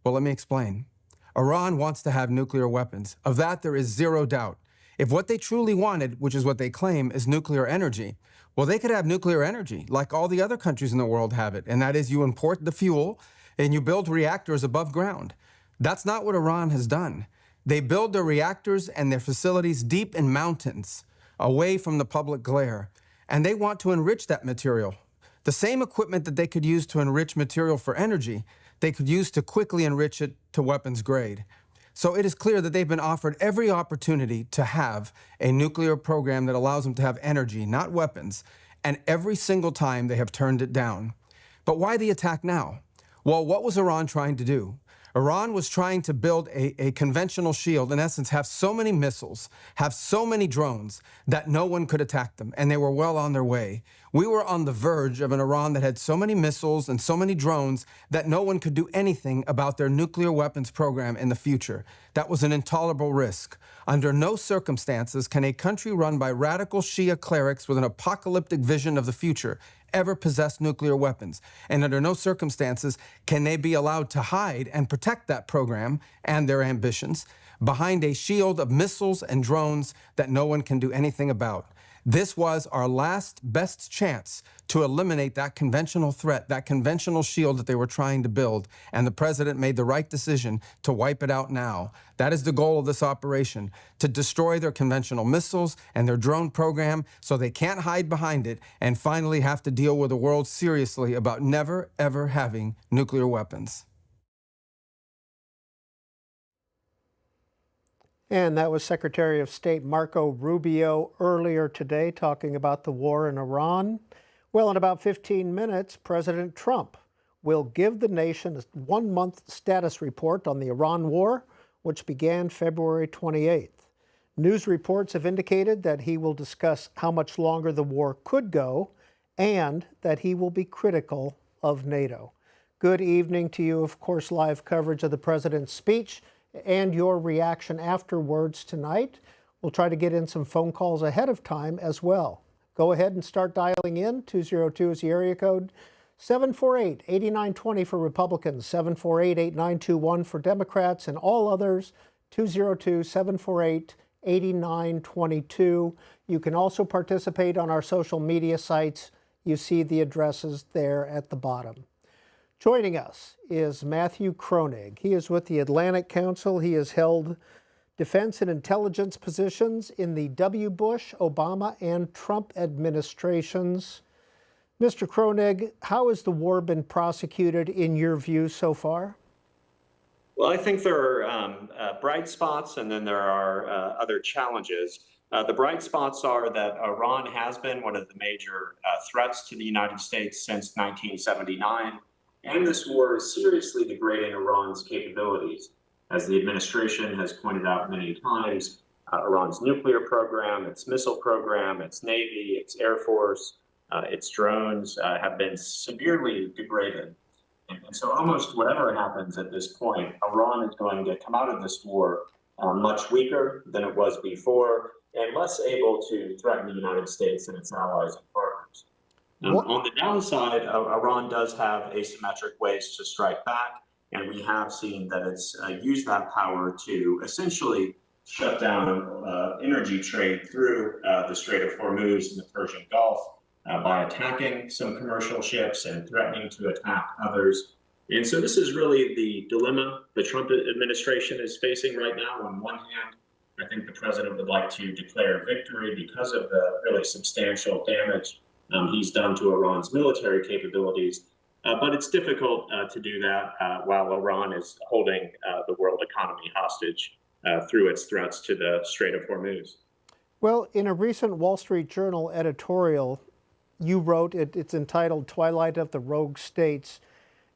Well, let me explain. Iran wants to have nuclear weapons. Of that, there is zero doubt. If what they truly wanted, which is what they claim, is nuclear energy, well, they could have nuclear energy like all the other countries in the world have it. And that is you import the fuel and you build reactors above ground. That's not what Iran has done. They build their reactors and their facilities deep in mountains, away from the public glare. And they want to enrich that material. The same equipment that they could use to enrich material for energy, they could use to quickly enrich it to weapons grade. So it is clear that they've been offered every opportunity to have a nuclear program that allows them to have energy, not weapons, and every single time they have turned it down. But why the attack now? Well, what was Iran trying to do? Iran was trying to build a conventional shield, in essence, have so many missiles, have so many drones that no one could attack them, and they were well on their way. We were on the verge of an Iran that had so many missiles and so many drones that no one could do anything about their nuclear weapons program in the future. That was an intolerable risk. Under no circumstances can a country run by radical Shia clerics with an apocalyptic vision of the future ever possess nuclear weapons. And under no circumstances can they be allowed to hide and protect that program and their ambitions behind a shield of missiles and drones that no one can do anything about. This was our last best chance to eliminate that conventional threat, that conventional shield that they were trying to build, and the president made the right decision to wipe it out now. That is the goal of this operation, to destroy their conventional missiles and their drone program so they can't hide behind it and finally have to deal with the world seriously about never, ever having nuclear weapons. And that was Secretary of State Marco Rubio earlier today talking about the war in Iran. Well, in about 15 minutes, President Trump will give the nation a one-month status report on the Iran war, which began February 28th. News reports have indicated that he will discuss how much longer the war could go and that he will be critical of NATO. Good evening to you. Of course, live coverage of the president's speech and your reaction afterwards tonight. We'll try to get in some phone calls ahead of time as well. Go ahead and start dialing in. 202 is the area code. 748-8920 for Republicans, 748-8921 for Democrats, and all others, 202-748-8922. You can also participate on our social media sites. You see the addresses there at the bottom. Joining us is Matthew Kroenig. He is with the Atlantic Council. He has held defense and intelligence positions in the W. Bush, Obama, and Trump administrations. Mr. Kroenig, how has the war been prosecuted in your view so far? Well, I think there are bright spots and then there are other challenges. The bright spots are that Iran has been one of the major threats to the United States since 1979. And this war is seriously degrading Iran's capabilities. As the administration has pointed out many times, Iran's nuclear program, its missile program, its Navy, its Air Force, its drones have been severely degraded. And so almost whatever happens at this point, Iran is going to come out of this war much weaker than it was before and less able to threaten the United States and its allies and partners. On the downside, Iran does have asymmetric ways to strike back, and we have seen that it's used that power to essentially shut down energy trade through the Strait of Hormuz and the Persian Gulf by attacking some commercial ships and threatening to attack others. And so this is really the dilemma the Trump administration is facing right now. On one hand, I think the president would like to declare victory because of the really substantial damage he's done to Iran's military capabilities. But it's difficult to do that while Iran is holding the world economy hostage through its threats to the Strait of Hormuz. Well, in a recent Wall Street Journal editorial, you wrote, it's entitled Twilight of the Rogue States.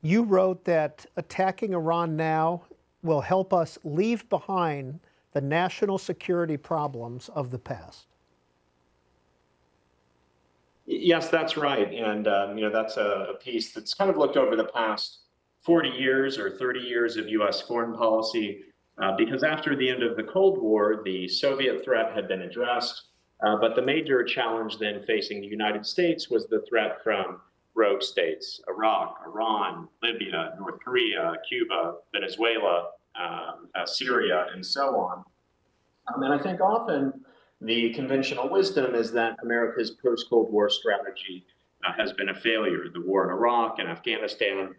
You wrote that attacking Iran now will help us leave behind the national security problems of the past. Yes, that's right. And, that's a piece that's kind of looked over the past 40 years or 30 years of U.S. foreign policy, because after the end of the Cold War, the Soviet threat had been addressed. But the major challenge then facing the United States was the threat from rogue states: Iraq, Iran, Libya, North Korea, Cuba, Venezuela, Syria, and so on. And I think often the conventional wisdom is that America's post-Cold War strategy has been a failure. The war in Iraq and Afghanistan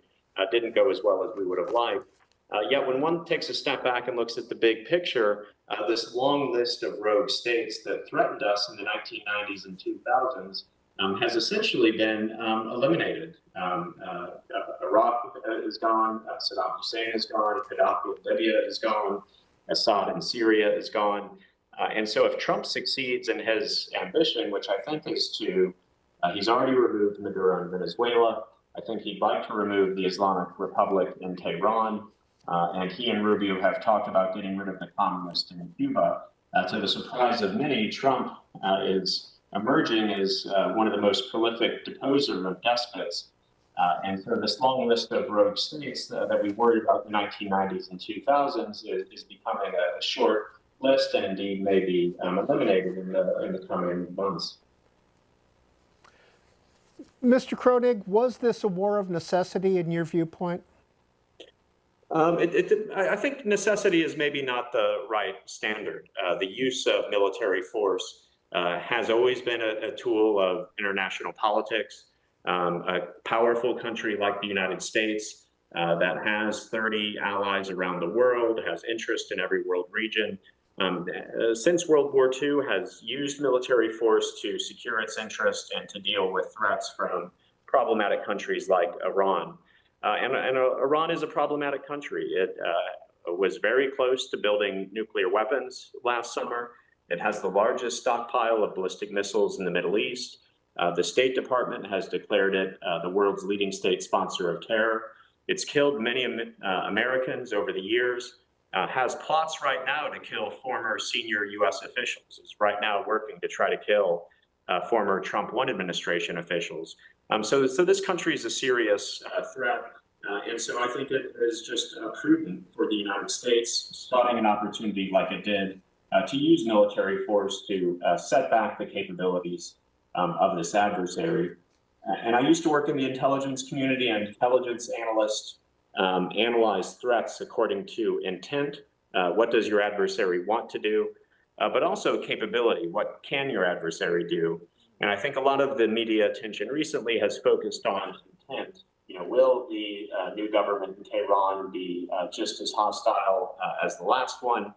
didn't go as well as we would have liked. Yet when one takes a step back and looks at the big picture, this long list of rogue states that threatened us in the 1990s and 2000s has essentially been eliminated. Iraq is gone, Saddam Hussein is gone, Gaddafi in Libya is gone, Assad in Syria is gone. And so if Trump succeeds in his ambition, which I think is to, he's already removed Maduro in Venezuela. I think he'd like to remove the Islamic Republic in Tehran. And he and Rubio have talked about getting rid of the communists in Cuba. To the surprise of many, Trump is emerging as one of the most prolific deposer of despots. And so this long list of rogue states that we worried about in the 1990s and 2000s is becoming a short list, and indeed may be eliminated in the coming months. Mr. Kronig, was this a war of necessity in your viewpoint? I think necessity is maybe not the right standard. The use of military force has always been a tool of international politics. A powerful country like the United States that has 30 allies around the world, has interest in every world region, since World War II has used military force to secure its interest and to deal with threats from problematic countries like Iran. And Iran is a problematic country. It was very close to building nuclear weapons last summer. It has the largest stockpile of ballistic missiles in the Middle East. The State Department has declared it the world's leading state sponsor of terror. It's killed many Americans over the years, has plots right now to kill former senior U.S. officials. It's right now working to try to kill former Trump 1 administration officials. So this country is a serious threat. And so I think it is just prudent for the United States, spotting an opportunity like it did, to use military force to set back the capabilities of this adversary. And I used to work in the intelligence community, and intelligence analysts analyze threats according to intent. What does your adversary want to do? But also capability. What can your adversary do? And I think a lot of the media attention recently has focused on intent. You know, will the new government in Tehran be just as hostile as the last one?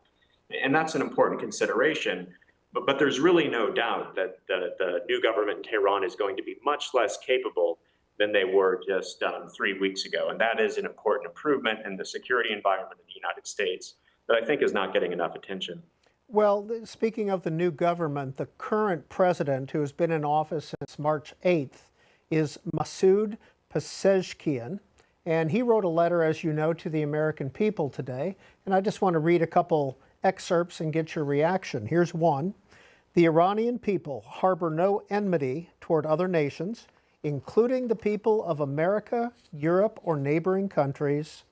And that's an important consideration. But there's really no doubt that the new government in Tehran is going to be much less capable than they were just 3 weeks ago. And that is an important improvement in the security environment in the United States that I think is not getting enough attention. Well, speaking of the new government, the current president, who has been in office since March 8th, is Masoud Pezeshkian. And he wrote a letter, as you know, to the American people today. And I just want to read a couple excerpts and get your reaction. Here's one. The Iranian people harbor no enmity toward other nations, including the people of America, Europe, or neighboring countries.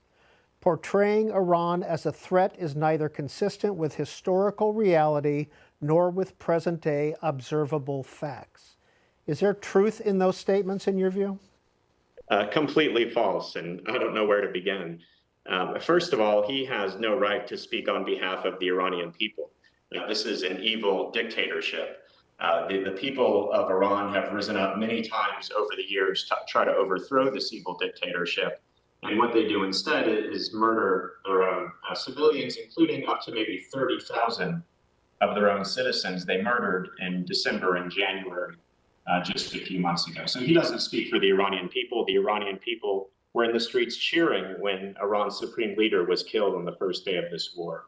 Portraying Iran as a threat is neither consistent with historical reality nor with present-day observable facts. Is there truth in those statements, in your view? Completely false, and I don't know where to begin. First of all, he has no right to speak on behalf of the Iranian people. This is an evil dictatorship. The people of Iran have risen up many times over the years to try to overthrow this evil dictatorship. And what they do instead is murder their own civilians, including up to maybe 30,000 of their own citizens they murdered in December and January, just a few months ago. So he doesn't speak for the Iranian people. The Iranian people were in the streets cheering when Iran's supreme leader was killed on the first day of this war.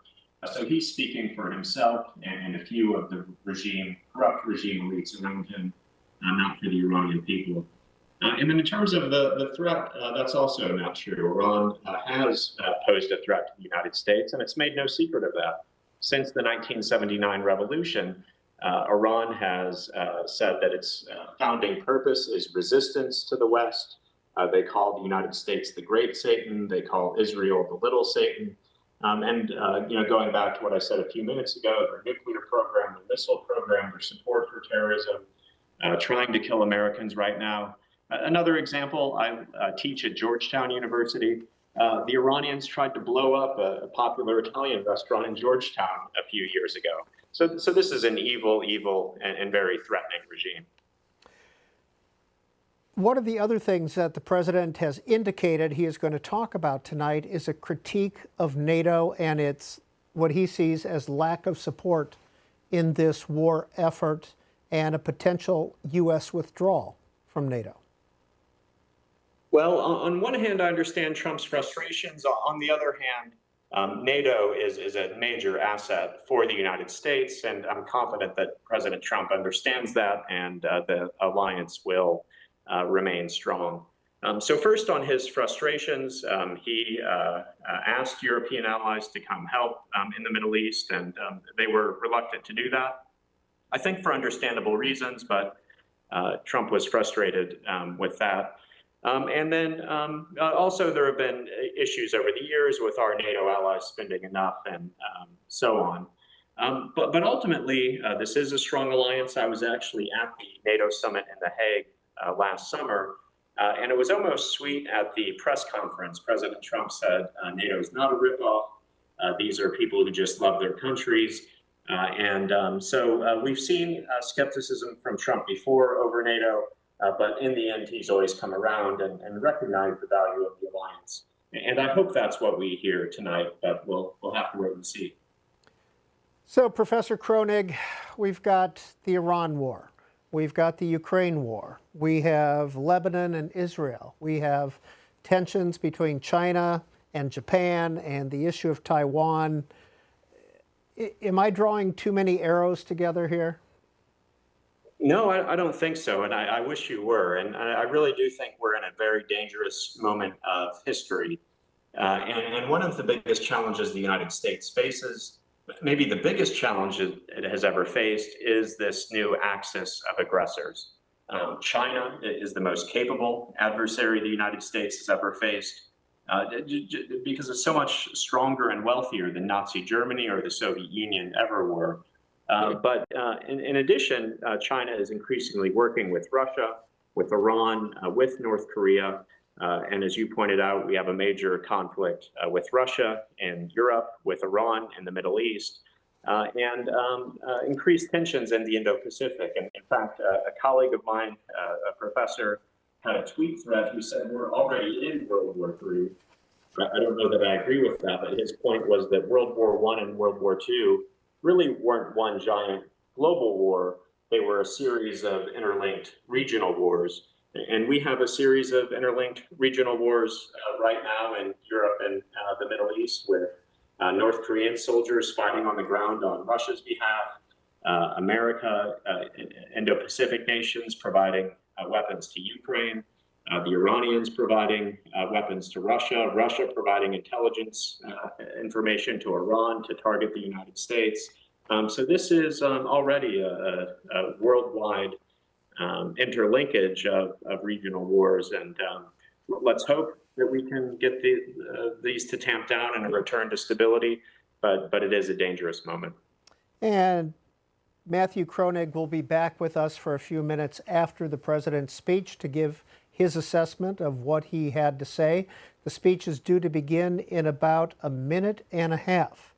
So he's speaking for himself and a few of the corrupt regime elites around him, not for the Iranian people. And then in terms of the threat, that's also not true. Iran has posed a threat to the United States, and it's made no secret of that. Since the 1979 revolution, Iran has said that its founding purpose is resistance to the West. They call the United States the Great Satan. They call Israel the Little Satan. Going back to what I said a few minutes ago, their nuclear program, their missile program, their support for terrorism, trying to kill Americans right now. Another example, I teach at Georgetown University. The Iranians tried to blow up a popular Italian restaurant in Georgetown a few years ago. So this is an evil, and very threatening regime. One of the other things that the president has indicated he is going to talk about tonight is a critique of NATO and its what he sees as lack of support in this war effort and a potential U.S. withdrawal from NATO. Well, on one hand, I understand Trump's frustrations. On the other hand, NATO is a major asset for the United States, and I'm confident that President Trump understands that, and the alliance will remain strong. So first, on his frustrations, he asked European allies to come help in the Middle East, and they were reluctant to do that, I think for understandable reasons, but Trump was frustrated with that. And then also there have been issues over the years with our NATO allies spending enough and so on. But ultimately, this is a strong alliance. I was actually at the NATO summit in The Hague last summer, and it was almost sweet at the press conference. President Trump said, NATO is not a ripoff. These are people who just love their countries. So we've seen skepticism from Trump before over NATO. But in the end, he's always come around and recognized the value of the alliance. And I hope that's what we hear tonight, but we'll have to wait and see. So, Professor Kronig, we've got the Iran war. We've got the Ukraine war. We have Lebanon and Israel. We have tensions between China and Japan and the issue of Taiwan. Am I drawing too many arrows together here? No, I don't think so, and I wish you were. And I really do think we're in a very dangerous moment of history. And one of the biggest challenges the United States faces, maybe the biggest challenge it has ever faced, is this new axis of aggressors. China is the most capable adversary the United States has ever faced because it's so much stronger and wealthier than Nazi Germany or the Soviet Union ever were. But in addition, China is increasingly working with Russia, with Iran, with North Korea. And as you pointed out, we have a major conflict with Russia and Europe, with Iran in the Middle East, and increased tensions in the Indo-Pacific. And in fact, a colleague of mine, a professor, had a tweet thread who said we're already in World War III. I don't know that I agree with that, but his point was that World War I and World War II really weren't one giant global war. They were a series of interlinked regional wars. And we have a series of interlinked regional wars right now in Europe and the Middle East, with North Korean soldiers fighting on the ground on Russia's behalf, America, Indo-Pacific nations providing weapons to Ukraine, the Iranians providing weapons to Russia, Russia providing intelligence information to Iran to target the United States. So this is already a worldwide interlinkage of regional wars, and let's hope that we can get these to tamp down and a return to stability, but it is a dangerous moment. And Matthew Kronig will be back with us for a few minutes after the president's speech to give his assessment of what he had to say. The speech is due to begin in about a minute and a half.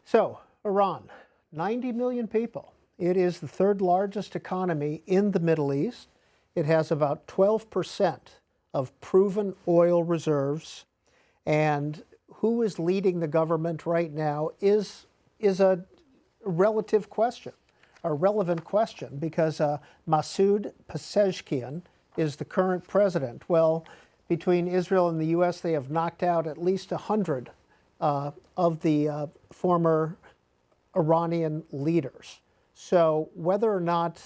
So, Iran, 90 million people. It is the third largest economy in the Middle East. It has about 12% of proven oil reserves. And who is leading the government right now is a relative question, a relevant question, because Masoud Pezeshkian is the current president. Well, between Israel and the U.S., they have knocked out at least 100 of the former Iranian leaders. So whether or not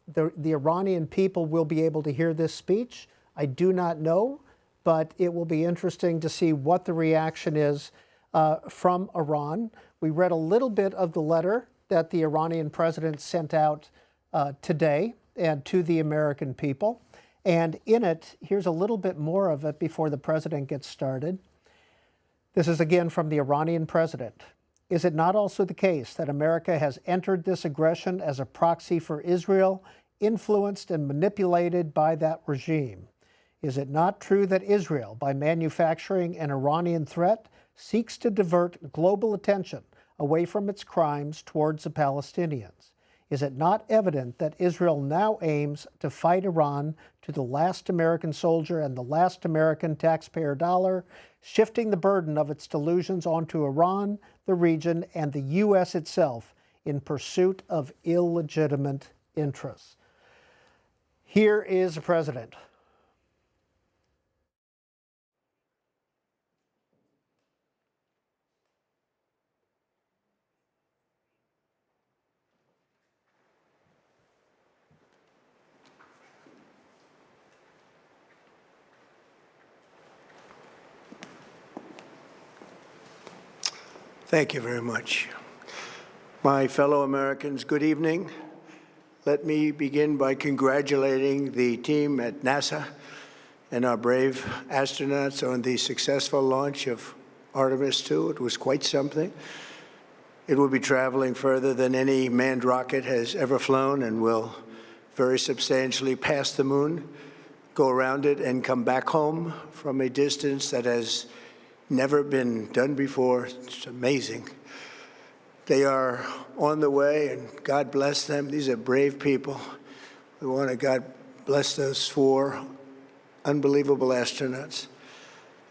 the Iranian people will be able to hear this speech, I do not know, but it will be interesting to see what the reaction is from Iran. We read a little bit of the letter that the Iranian president sent out today and to the American people. And in it, here's a little bit more of it before the president gets started. This is again from the Iranian president. Is it not also the case that America has entered this aggression as a proxy for Israel influenced and manipulated by that regime? Is it not true that Israel, by manufacturing an Iranian threat, seeks to divert global attention away from its crimes towards the Palestinians? Is it not evident that Israel now aims to fight Iran to the last American soldier and the last American taxpayer dollar, shifting the burden of its delusions onto Iran, the region, and the U.S. itself in pursuit of illegitimate interests? Here is the president. Thank you very much. My fellow Americans, good evening. Let me begin by congratulating the team at NASA and our brave astronauts on the successful launch of Artemis II. It was quite something. It will be traveling further than any manned rocket has ever flown and will very substantially pass the moon, go around it, and come back home from a distance that has never been done before. It's amazing. They are on the way, and God bless them. These are brave people. We want to God bless those 4 unbelievable astronauts.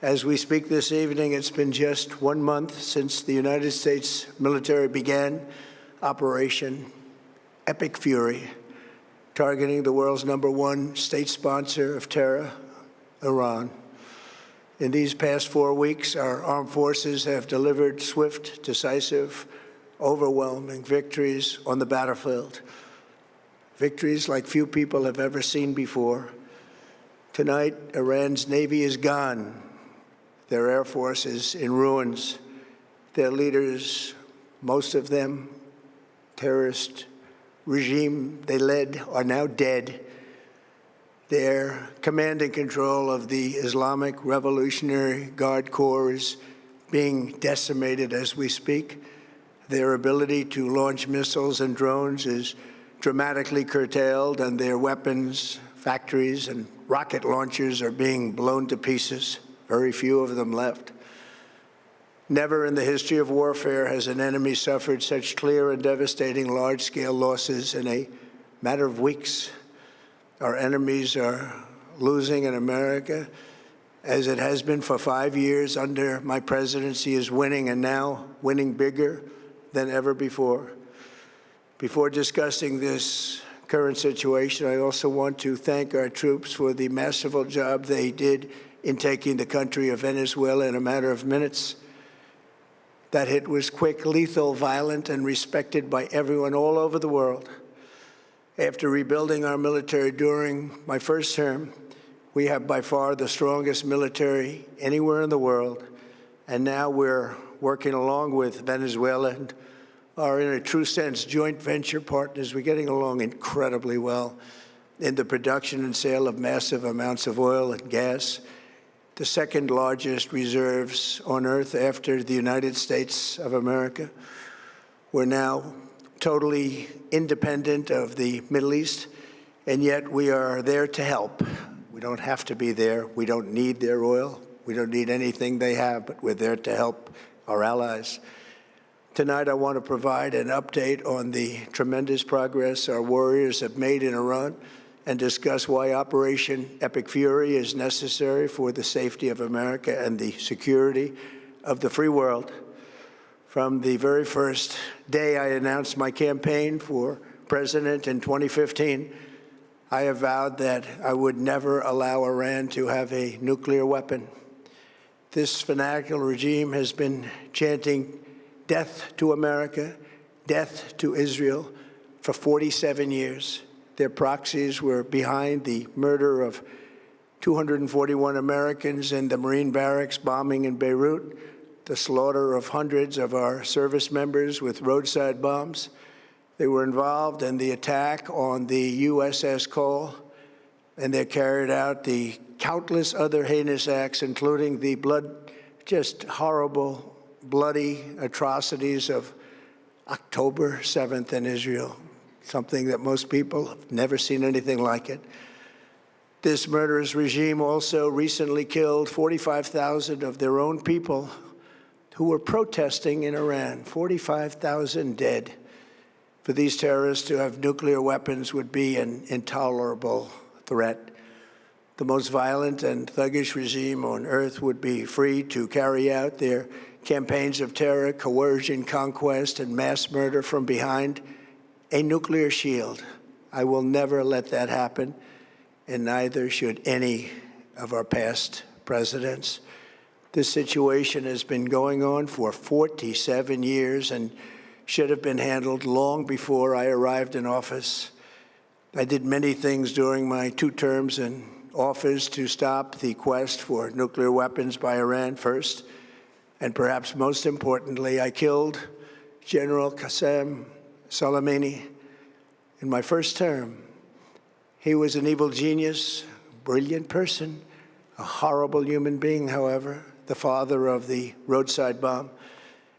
As we speak this evening, it's been just 1 month since the United States military began Operation Epic Fury, targeting the world's #1 state sponsor of terror, Iran. In these past 4 weeks, our armed forces have delivered swift, decisive, overwhelming victories on the battlefield. Victories like few people have ever seen before. Tonight, Iran's Navy is gone. Their Air Force is in ruins. Their leaders, most of them terrorist regime they led, are now dead. Their command and control of the Islamic Revolutionary Guard Corps is being decimated as we speak. Their ability to launch missiles and drones is dramatically curtailed, and their weapons, factories, and rocket launchers are being blown to pieces. Very few of them left. Never in the history of warfare has an enemy suffered such clear and devastating large-scale losses in a matter of weeks. Our enemies are losing, and America, as it has been for 5 years under my presidency, is winning, and now winning bigger than ever before. Before discussing this current situation, I also want to thank our troops for the masterful job they did in taking the country of Venezuela in a matter of minutes. That hit was quick, lethal, violent, and respected by everyone all over the world. After rebuilding our military during my first term, we have by far the strongest military anywhere in the world. And now we're working along with Venezuela and are, in a true sense, joint venture partners. We're getting along incredibly well in the production and sale of massive amounts of oil and gas, the second largest reserves on Earth after the United States of America. We're now totally independent of the Middle East, and yet we are there to help. We don't have to be there. We don't need their oil. We don't need anything they have, but we're there to help our allies. Tonight, I want to provide an update on the tremendous progress our warriors have made in Iran and discuss why Operation Epic Fury is necessary for the safety of America and the security of the free world. From the very first day I announced my campaign for president in 2015, I have vowed that I would never allow Iran to have a nuclear weapon. This fanatical regime has been chanting death to America, death to Israel for 47 years. Their proxies were behind the murder of 241 Americans in the Marine barracks bombing in Beirut, the slaughter of hundreds of our service members with roadside bombs. They were involved in the attack on the USS Cole, and they carried out the countless other heinous acts, including the just horrible, bloody atrocities of October 7th in Israel. something that most people have never seen anything like it. This murderous regime also recently killed 45,000 of their own people who were protesting in Iran. 45,000 dead. For these terrorists to have nuclear weapons would be an intolerable threat. The most violent and thuggish regime on earth would be free to carry out their campaigns of terror, coercion, conquest, and mass murder from behind a nuclear shield. I will never let that happen, and neither should any of our past presidents. This situation has been going on for 47 years and should have been handled long before I arrived in office. I did many things during my 2 terms in office to stop the quest for nuclear weapons by Iran first, and perhaps most importantly, I killed General Qasem Soleimani in my first term. He was an evil genius, brilliant person, a horrible human being, however, the father of the roadside bomb,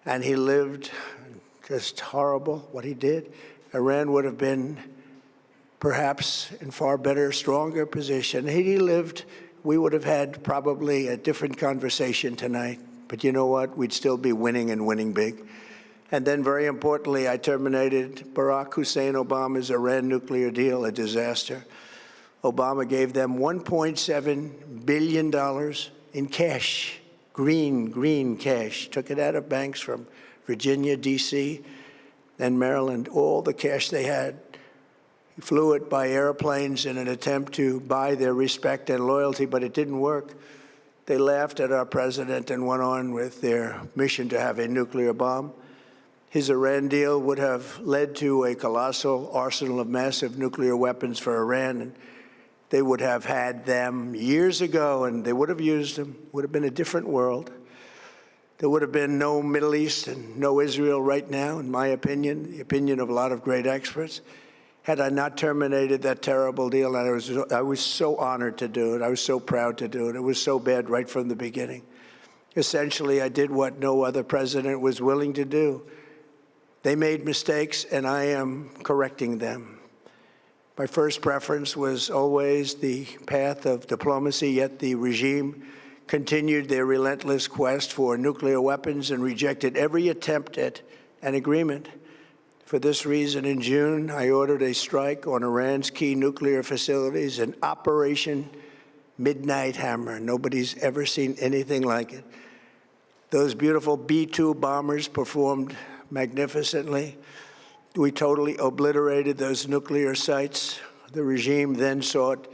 and he lived just horrible what he did. Iran would have been perhaps in far better, stronger position. Had he lived, we would have had probably a different conversation tonight. But you know what? We'd still be winning and winning big. And then, very importantly, I terminated Barack Hussein Obama's Iran nuclear deal, a disaster. Obama gave them $1.7 billion in cash, green cash, took it out of banks from Virginia, D.C., and Maryland, all the cash they had. He flew it by airplanes in an attempt to buy their respect and loyalty, but it didn't work. They laughed at our president and went on with their mission to have a nuclear bomb. His Iran deal would have led to a colossal arsenal of massive nuclear weapons for Iran, and they would have had them years ago, and they would have used them. It would have been a different world. There would have been no Middle East and no Israel right now, in my opinion, the opinion of a lot of great experts, had I not terminated that terrible deal. And I was so honored to do it. I was so proud to do it. It was so bad right from the beginning. Essentially, I did what no other president was willing to do. They made mistakes, and I am correcting them. My first preference was always the path of diplomacy, yet the regime continued their relentless quest for nuclear weapons and rejected every attempt at an agreement. For this reason, in June, I ordered a strike on Iran's key nuclear facilities, an Operation Midnight Hammer. Nobody's ever seen anything like it. Those beautiful B-2 bombers performed magnificently. We totally obliterated those nuclear sites. The regime then sought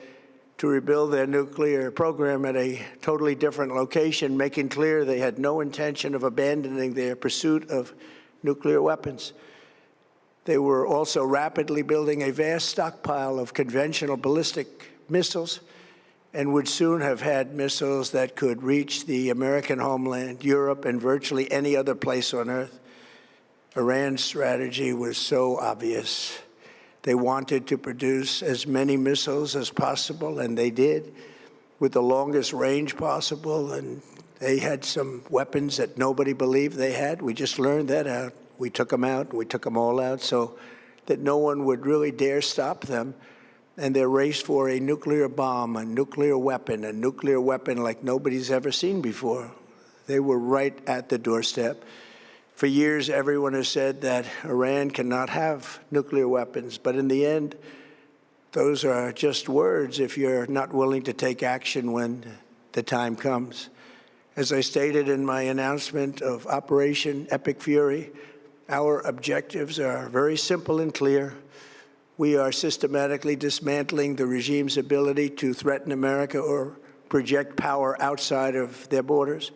to rebuild their nuclear program at a totally different location, making clear they had no intention of abandoning their pursuit of nuclear weapons. They were also rapidly building a vast stockpile of conventional ballistic missiles and would soon have had missiles that could reach the American homeland, Europe, and virtually any other place on Earth. Iran's strategy was so obvious. They wanted to produce as many missiles as possible, and they did, with the longest range possible. And they had some weapons that nobody believed they had. We just learned that out. We took them out. We took them all out so that no one would really dare stop them. And their race for a nuclear bomb, a nuclear weapon like nobody's ever seen before. They were right at the doorstep. For years, everyone has said that Iran cannot have nuclear weapons, but in the end, those are just words if you're not willing to take action when the time comes. As I stated in my announcement of Operation Epic Fury, our objectives are very simple and clear. We are systematically dismantling the regime's ability to threaten America or project power outside of their borders.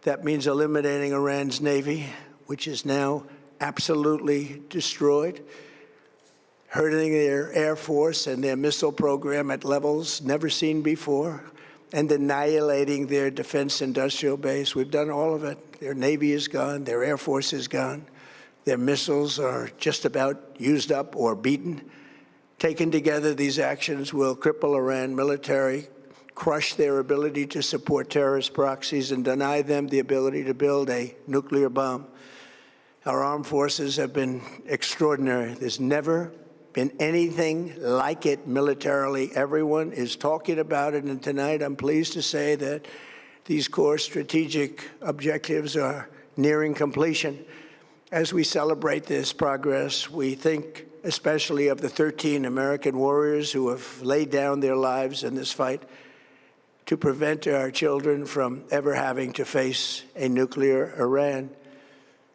That means eliminating Iran's Navy, which is now absolutely destroyed, hurting their Air Force and their missile program at levels never seen before, and annihilating their defense industrial base. We've done all of it. Their Navy is gone. Their Air Force is gone. Their missiles are just about used up or beaten. Taken together, these actions will cripple Iran military, crush their ability to support terrorist proxies, and deny them the ability to build a nuclear bomb. Our armed forces have been extraordinary. There's never been anything like it militarily. Everyone is talking about it, and tonight I'm pleased to say that these core strategic objectives are nearing completion. As we celebrate this progress, we think especially of the 13 American warriors who have laid down their lives in this fight to prevent our children from ever having to face a nuclear Iran.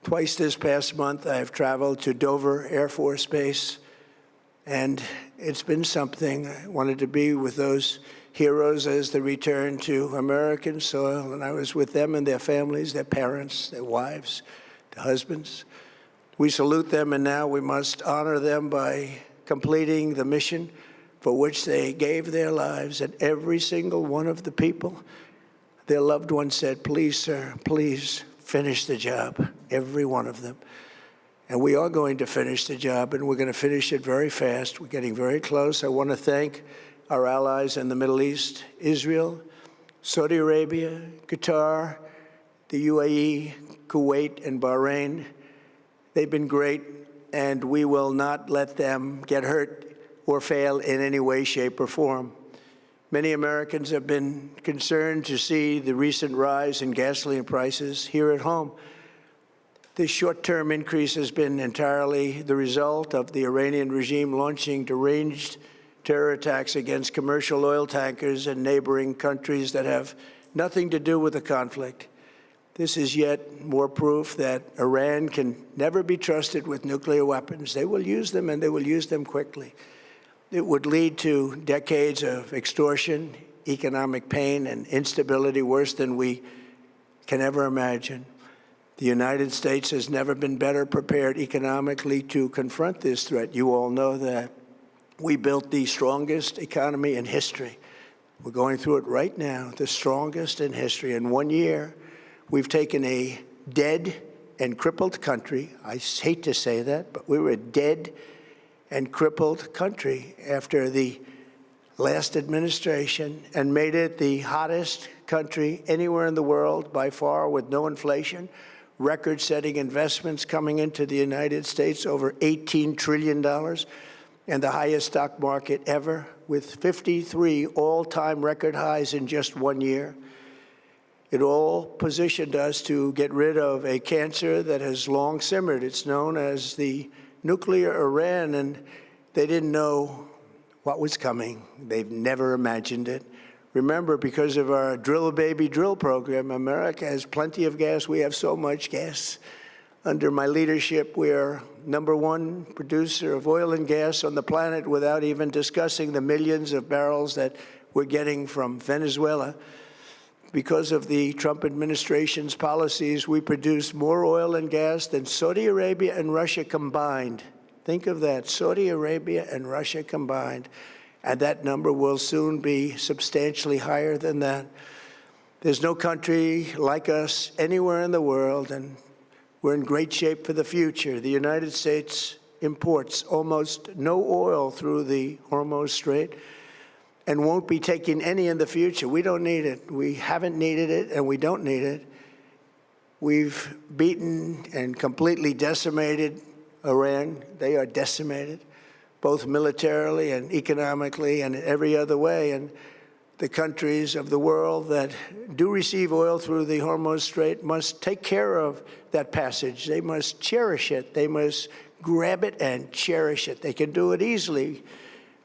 Twice this past month, I have traveled to Dover Air Force Base, and it's been something. I wanted to be with those heroes as they return to American soil, and I was with them and their families, their parents, their wives, their husbands. We salute them, and now we must honor them by completing the mission for which they gave their lives. And every single one of the people, their loved ones said, "Please, sir, please finish the job," every one of them. And we are going to finish the job, and we're going to finish it very fast. We're getting very close. I want to thank our allies in the Middle East, Israel, Saudi Arabia, Qatar, the UAE, Kuwait, and Bahrain. They've been great, and we will not let them get hurt or fail in any way, shape, or form. Many Americans have been concerned to see the recent rise in gasoline prices here at home. This short-term increase has been entirely the result of the Iranian regime launching deranged terror attacks against commercial oil tankers in neighboring countries that have nothing to do with the conflict. This is yet more proof that Iran can never be trusted with nuclear weapons. They will use them, and they will use them quickly. It would lead to decades of extortion, economic pain, and instability worse than we can ever imagine. The United States has never been better prepared economically to confront this threat. You all know that. We built the strongest economy in history. We're going through it right now, the strongest in history. In 1 year, we've taken a dead and crippled country. I hate to say that, but we were a dead and crippled country after the last administration and made it the hottest country anywhere in the world by far, with no inflation, record-setting investments coming into the United States, over $18 trillion, and the highest stock market ever, with 53 all-time record highs in just 1 year. It all positioned us to get rid of a cancer that has long simmered. It's known as the nuclear Iran, and they didn't know what was coming. They've never imagined it. Remember, because of our Drill Baby Drill program, America has plenty of gas. We have so much gas. Under my leadership, we are #1 producer of oil and gas on the planet, without even discussing the millions of barrels that we're getting from Venezuela. Because of the Trump administration's policies, we produce more oil and gas than Saudi Arabia and Russia combined. Think of that, Saudi Arabia and Russia combined. And that number will soon be substantially higher than that. There's no country like us anywhere in the world, and we're in great shape for the future. The United States imports almost no oil through the Hormuz Strait and won't be taking any in the future. We don't need it. We haven't needed it, and we don't need it. We've beaten and completely decimated Iran. They are decimated, both militarily and economically and in every other way. And the countries of the world that do receive oil through the Hormuz Strait must take care of that passage. They must cherish it. They must grab it and cherish it. They can do it easily.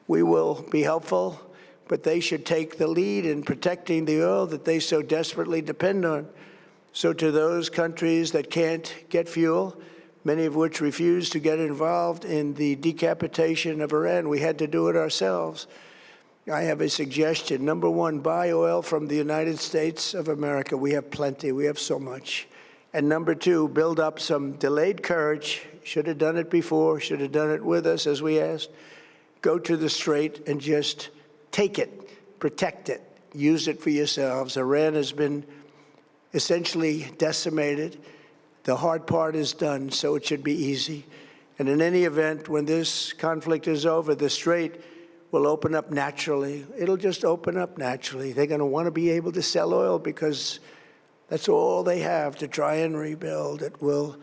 We will be helpful, but they should take the lead in protecting the oil that they so desperately depend on. So to those countries that can't get fuel, many of which refuse to get involved in the decapitation of Iran, we had to do it ourselves. I have a suggestion. #1, buy oil from the United States of America. We have plenty. We have so much. And #2, build up some delayed courage. Should have done it before. Should have done it with us, as we asked. Go to the Strait and just take it, protect it, use it for yourselves. Iran has been essentially decimated. The hard part is done, so it should be easy. And in any event, when this conflict is over, the Strait will open up naturally. It'll just open up naturally. They're going to want to be able to sell oil because that's all they have to try and rebuild. It will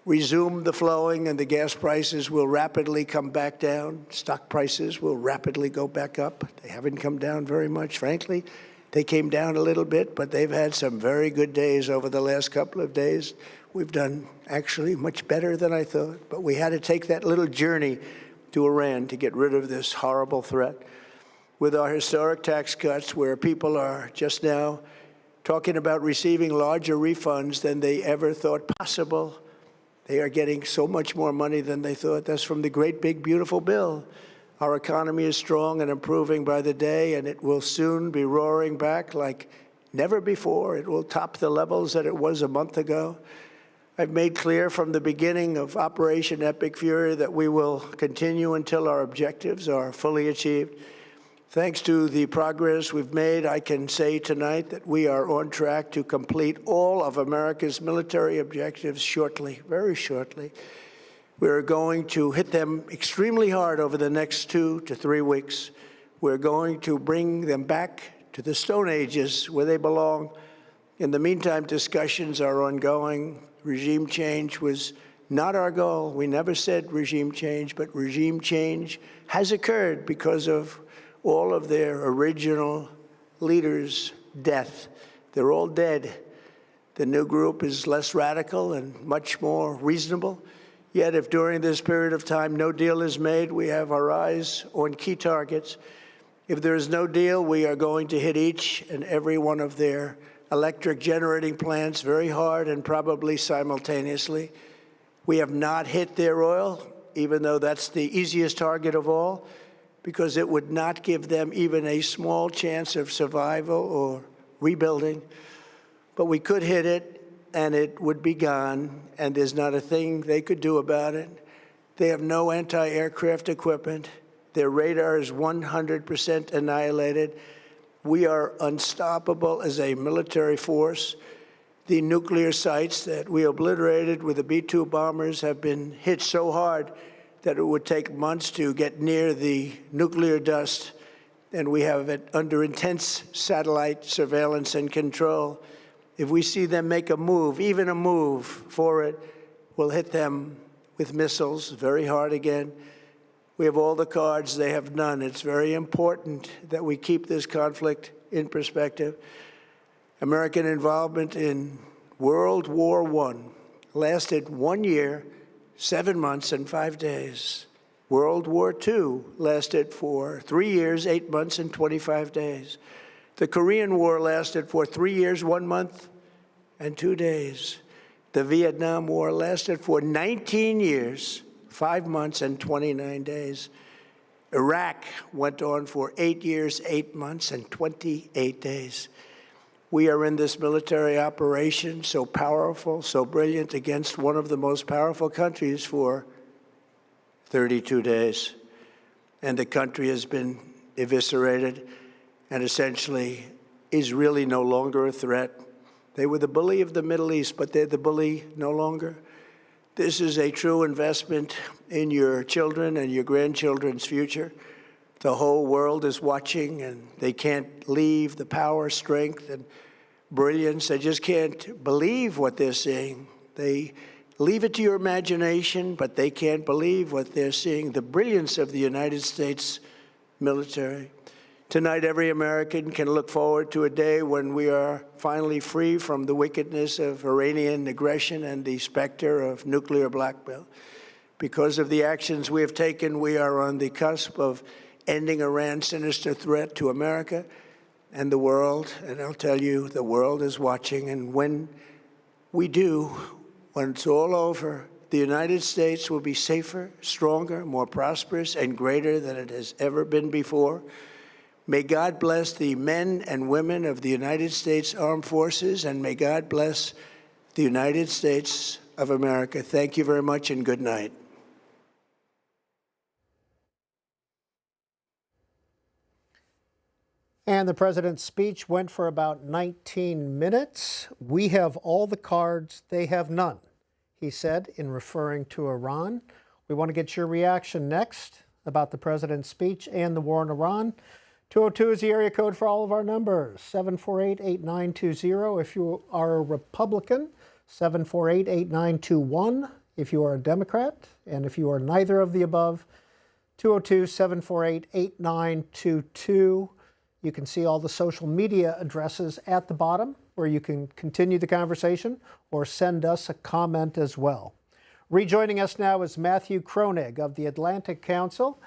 resume the flowing, and the gas prices will rapidly come back down. Stock prices will rapidly go back up. They haven't come down very much, frankly. They came down a little bit, but they've had some very good days over the last couple of days. We've done actually much better than I thought, but we had to take that little journey to Iran to get rid of this horrible threat. With our historic tax cuts, where people are just now talking about receiving larger refunds than they ever thought possible. They are getting so much more money than they thought. That's from the great, big, beautiful bill. Our economy is strong and improving by the day, and it will soon be roaring back like never before. It will top the levels that it was a month ago. I've made clear from the beginning of Operation Epic Fury that we will continue until our objectives are fully achieved. Thanks to the progress we've made, I can say tonight that we are on track to complete all of America's military objectives shortly, very shortly. We're going to hit them extremely hard over the next 2 to 3 weeks. We're going to bring them back to the Stone Ages where they belong. In the meantime, discussions are ongoing. Regime change was not our goal. We never said regime change, but regime change has occurred because of all of their original leaders' death. They're all dead. The new group is less radical and much more reasonable. Yet if during this period of time no deal is made, we have our eyes on key targets. If there is no deal, we are going to hit each and every one of their electric generating plants very hard and probably simultaneously. We have not hit their oil, even though that's the easiest target of all, because it would not give them even a small chance of survival or rebuilding. But we could hit it, and it would be gone, and there's not a thing they could do about it. They have no anti-aircraft equipment. Their radar is 100% annihilated. We are unstoppable as a military force. The nuclear sites that we obliterated with the B-2 bombers have been hit so hard that it would take months to get near the nuclear dust, and we have it under intense satellite surveillance and control. If we see them make a move, even a move for it, we'll hit them with missiles very hard again. We have all the cards, they have none. It's very important that we keep this conflict in perspective. American involvement in World War I lasted 1 year, 7 months, and 5 days. World War II lasted for 3 years, 8 months, and 25 days. The Korean War lasted for 3 years, 1 month, and 2 days. The Vietnam War lasted for 19 years, 5 months, and 29 days. Iraq went on for 8 years, 8 months, and 28 days. We are in this military operation, so powerful, so brilliant, against one of the most powerful countries for 32 days. And the country has been eviscerated and essentially is really no longer a threat. They were the bully of the Middle East, but they're the bully no longer. This is a true investment in your children and your grandchildren's future. The whole world is watching, and they can't leave the power, strength, and brilliance. They just can't believe what they're seeing. They leave it to your imagination, but they can't believe what they're seeing, the brilliance of the United States military. Tonight, every American can look forward to a day when we are finally free from the wickedness of Iranian aggression and the specter of nuclear blackmail. Because of the actions we have taken, we are on the cusp of ending Iran's sinister threat to America and the world. And I'll tell you, the world is watching. And when we do, when it's all over, the United States will be safer, stronger, more prosperous, and greater than it has ever been before. May God bless the men and women of the United States Armed Forces, and may God bless the United States of America. Thank you very much, and good night. And the president's speech went for about 19 minutes. We have all the cards, they have none, he said in referring to Iran. We want to get your reaction next about the president's speech and the war in Iran. 202 is the area code for all of our numbers, 748-8920 if you are a Republican, 748-8921 if you are a Democrat, and if you are neither of the above, 202-748-8922. You can see all the social media addresses at the bottom where you can continue the conversation or send us a comment as well. Rejoining us now is Matthew Kroenig of the Atlantic Council.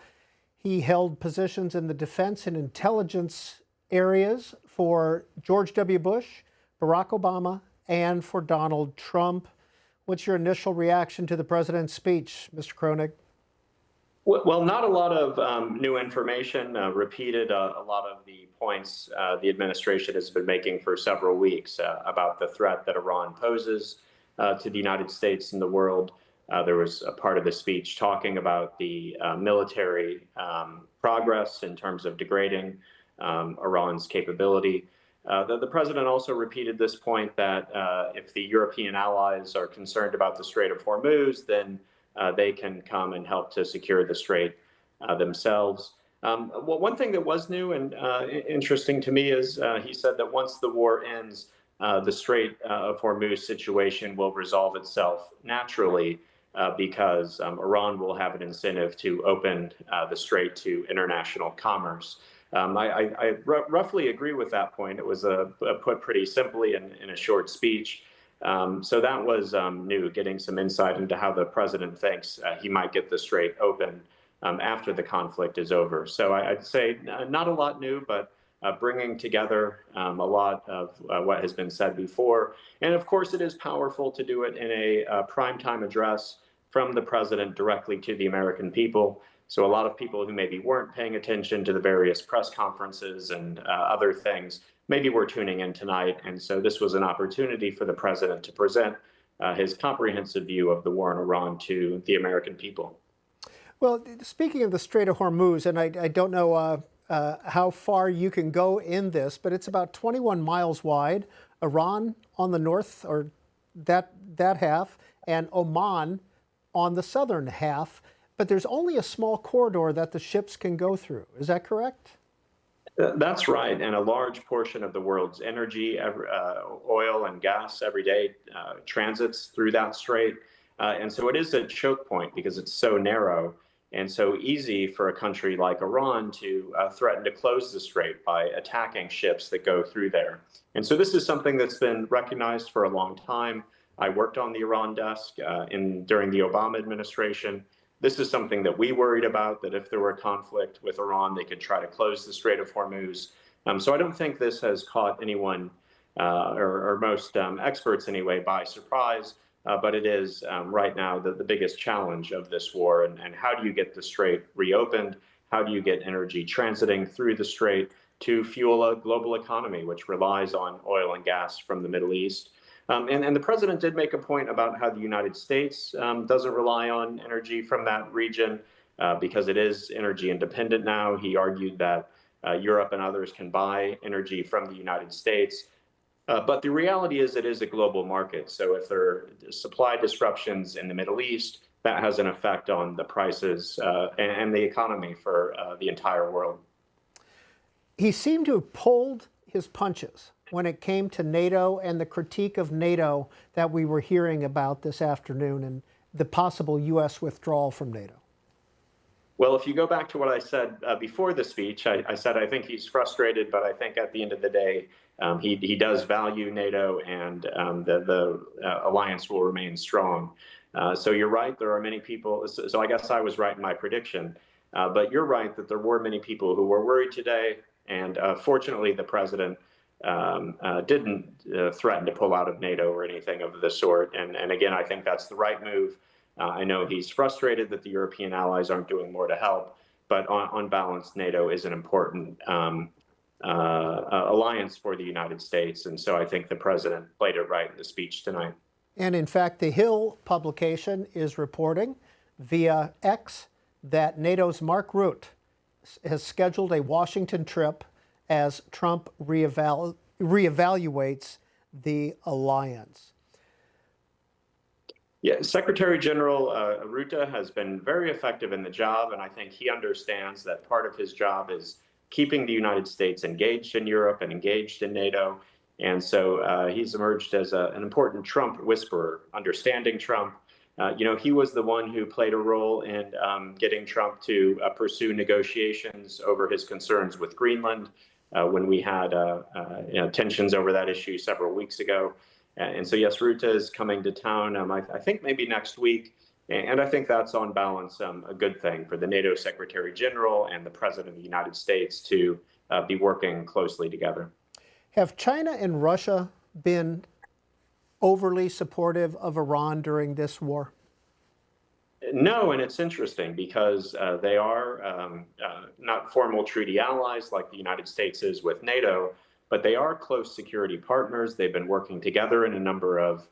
He held positions in the defense and intelligence areas for George W. Bush, Barack Obama, and for Donald Trump. What's your initial reaction to the president's speech, Mr. Kroenig? Well, not a lot of new information, repeated a lot of the points the administration has been making for several weeks about the threat that Iran poses to the United States and the world. There was a part of the speech talking about the military progress in terms of degrading Iran's capability. The president also repeated this point that if the European allies are concerned about the Strait of Hormuz, then they can come and help to secure the strait themselves. Well, one thing that was new and interesting to me is he said that once the war ends, the Strait of Hormuz situation will resolve itself naturally because Iran will have an incentive to open the strait to international commerce. I roughly agree with that point. It was put pretty simply in a short speech. So that was new, getting some insight into how the president thinks he might get the strait open after the conflict is over. So I'd say not a lot new, but bringing together a lot of what has been said before. And of course, it is powerful to do it in a primetime address from the president directly to the American people. So a lot of people who maybe weren't paying attention to the various press conferences and other things maybe we're tuning in tonight. And so this was an opportunity for the president to present his comprehensive view of the war in Iran to the American people. Well, speaking of the Strait of Hormuz, and I don't know how far you can go in this, but it's about 21 miles wide. Iran on the north, or that half, and Oman on the southern half. But there's only a small corridor that the ships can go through. Is that correct? That's right. And a large portion of the world's energy, oil and gas every day transits through that strait. And so it is a choke point because it's so narrow and so easy for a country like Iran to threaten to close the strait by attacking ships that go through there. And so this is something that's been recognized for a long time. I worked on the Iran desk during the Obama administration. This is something that we worried about, that if there were a conflict with Iran, they could try to close the Strait of Hormuz. So I don't think this has caught anyone, or most experts anyway, by surprise. But it is right now the biggest challenge of this war. And how do you get the strait reopened? How do you get energy transiting through the strait to fuel a global economy, which relies on oil and gas from the Middle East? And the president did make a point about how the United States doesn't rely on energy from that region because it is energy independent now. He argued that Europe and others can buy energy from the United States. But the reality is it is a global market. So if there are supply disruptions in the Middle East, that has an effect on the prices and the economy for the entire world. He seemed to have pulled his punches when it came to NATO and the critique of NATO that we were hearing about this afternoon and the possible U.S. withdrawal from NATO? Well, if you go back to what I said before the speech, I said I think he's frustrated, but I think at the end of the day, he does value NATO and the alliance will remain strong. So you're right, there are many people, so I guess I was right in my prediction, but you're right that there were many people who were worried today, and fortunately the president didn't threaten to pull out of NATO or anything of the sort. And again, I think that's the right move. I know he's frustrated that the European allies aren't doing more to help, but on balance, NATO is an important alliance for the United States. And so I think the president played it right in the speech tonight. And in fact, the Hill publication is reporting via X that NATO's Mark Rutte has scheduled a Washington trip as Trump reevaluates the alliance. Yeah, Secretary General Rutte has been very effective in the job, and I think he understands that part of his job is keeping the United States engaged in Europe and engaged in NATO. And so he's emerged as an important Trump whisperer, understanding Trump, He was the one who played a role in getting Trump to pursue negotiations over his concerns with Greenland when we had tensions over that issue several weeks ago. And so, yes, Rutte is coming to town, I think maybe next week. And I think that's on balance a good thing for the NATO Secretary General and the President of the United States to be working closely together. Have China and Russia been overly supportive of Iran during this war? No, and it's interesting because they are not formal treaty allies like the United States is with NATO, but they are close security partners. They've been working together in a number of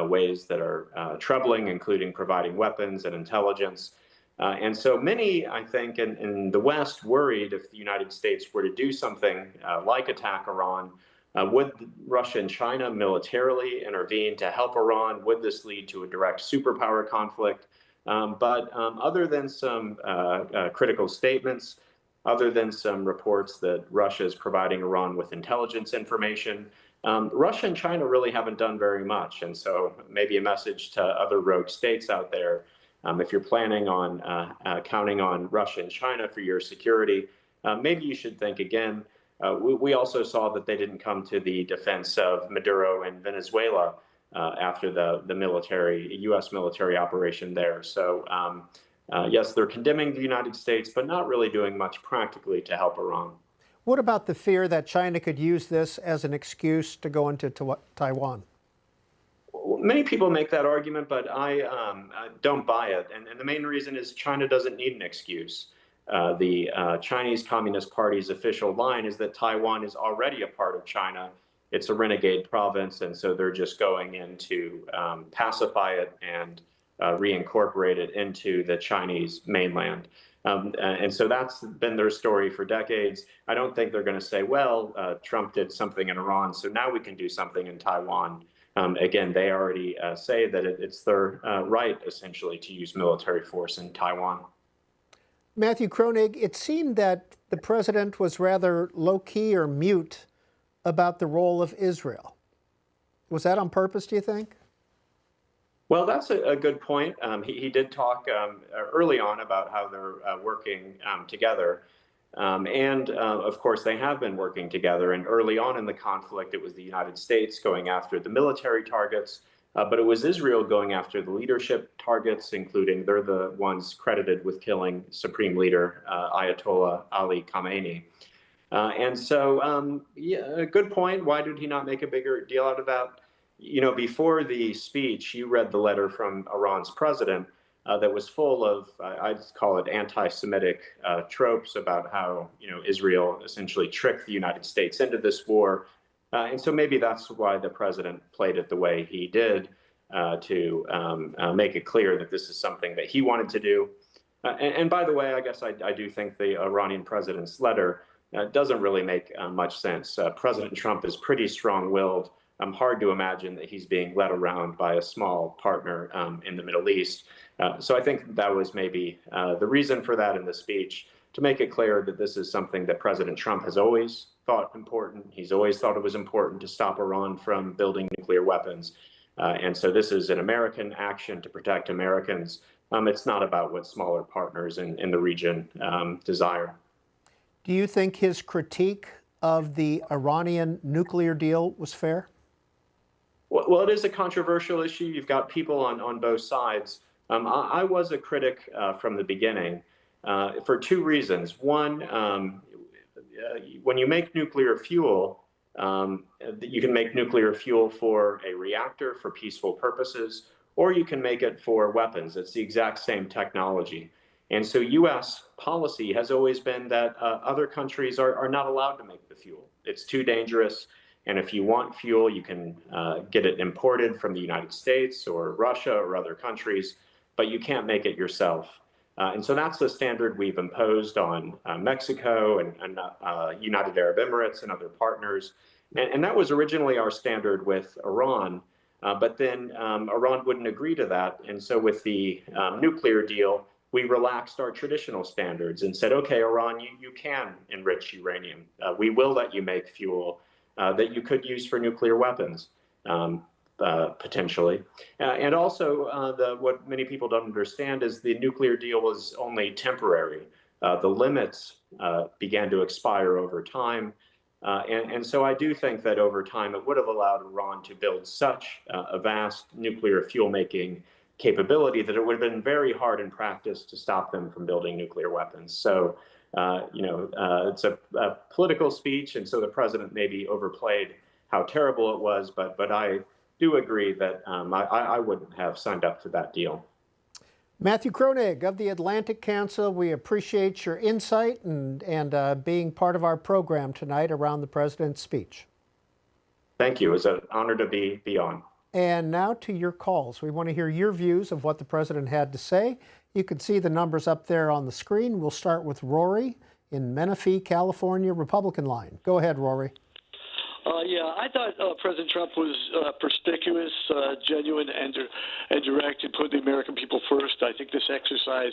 ways that are troubling, including providing weapons and intelligence. And so many, I think, in the West worried if the United States were to do something like attack Iran, would Russia and China militarily intervene to help Iran? Would this lead to a direct superpower conflict? But other than some critical statements, other than some reports that Russia is providing Iran with intelligence information, Russia and China really haven't done very much. And so maybe a message to other rogue states out there, if you're planning on counting on Russia and China for your security, maybe you should think again. We also saw that they didn't come to the defense of Maduro in Venezuela after the U.S. military operation there. So yes, they're condemning the United States, but not really doing much practically to help Iran. What about the fear that China could use this as an excuse to go into Taiwan? Many people make that argument, but I don't buy it. And the main reason is China doesn't need an excuse. The Chinese Communist Party's official line is that Taiwan is already a part of China. It's a renegade province, and so they're just going in to pacify it and reincorporate it into the Chinese mainland. And so that's been their story for decades. I don't think they're going to say, well, Trump did something in Iran, so now we can do something in Taiwan. Again, they already say that it's their right, essentially, to use military force in Taiwan. Matthew Kroenig, it seemed that the president was rather low-key or mute about the role of Israel. Was that on purpose, do you think? Well, that's a good point. He did talk early on about how they're working together. Of course, they have been working together. And early on in the conflict, it was the United States going after the military targets, but it was Israel going after the leadership targets, including they're the ones credited with killing Supreme Leader Ayatollah Ali Khamenei. Yeah, good point. Why did he not make a bigger deal out of that? Before the speech, you read the letter from Iran's president that was full of, I'd call it anti-Semitic tropes about how, Israel essentially tricked the United States into this war. And so maybe that's why the president played it the way he did to make it clear that this is something that he wanted to do. And by the way, I guess I do think the Iranian president's letter doesn't really make much sense. President Trump is pretty strong-willed. Hard to imagine that he's being led around by a small partner in the Middle East. So I think that was maybe the reason for that in the speech, to make it clear that this is something that President Trump has always thought important. He's always thought it was important to stop Iran from building nuclear weapons. And so this is an American action to protect Americans. It's not about what smaller partners in the region desire. Do you think his critique of the Iranian nuclear deal was fair? Well, it is a controversial issue. You've got people on both sides. I was a critic from the beginning for two reasons. One, when you make nuclear fuel, you can make nuclear fuel for a reactor for peaceful purposes, or you can make it for weapons. It's the exact same technology. And so U.S. policy has always been that other countries are not allowed to make the fuel. It's too dangerous. And if you want fuel, you can get it imported from the United States or Russia or other countries, but you can't make it yourself. And so that's the standard we've imposed on Mexico and United Arab Emirates and other partners. And that was originally our standard with Iran. But then Iran wouldn't agree to that. And so with the nuclear deal, we relaxed our traditional standards and said, okay, Iran, you can enrich uranium. We will let you make fuel that you could use for nuclear weapons. potentially. And also, what many people don't understand is the nuclear deal was only temporary. The limits began to expire over time. And so I do think that over time it would have allowed Iran to build such a vast nuclear fuel making capability that it would have been very hard in practice to stop them from building nuclear weapons. So, it's a political speech, and so the president maybe overplayed how terrible it was, but I do agree that I wouldn't have signed up for that deal. Matthew Kronig of the Atlantic Council, we appreciate your insight and being part of our program tonight around the president's speech. Thank you. It's an honor to be on. And now to your calls. We want to hear your views of what the president had to say. You can see the numbers up there on the screen. We'll start with Rory in Menifee, California, Republican line. Go ahead, Rory. Yeah, I thought President Trump was perspicuous, genuine, and direct in putting the American people first. I think this exercise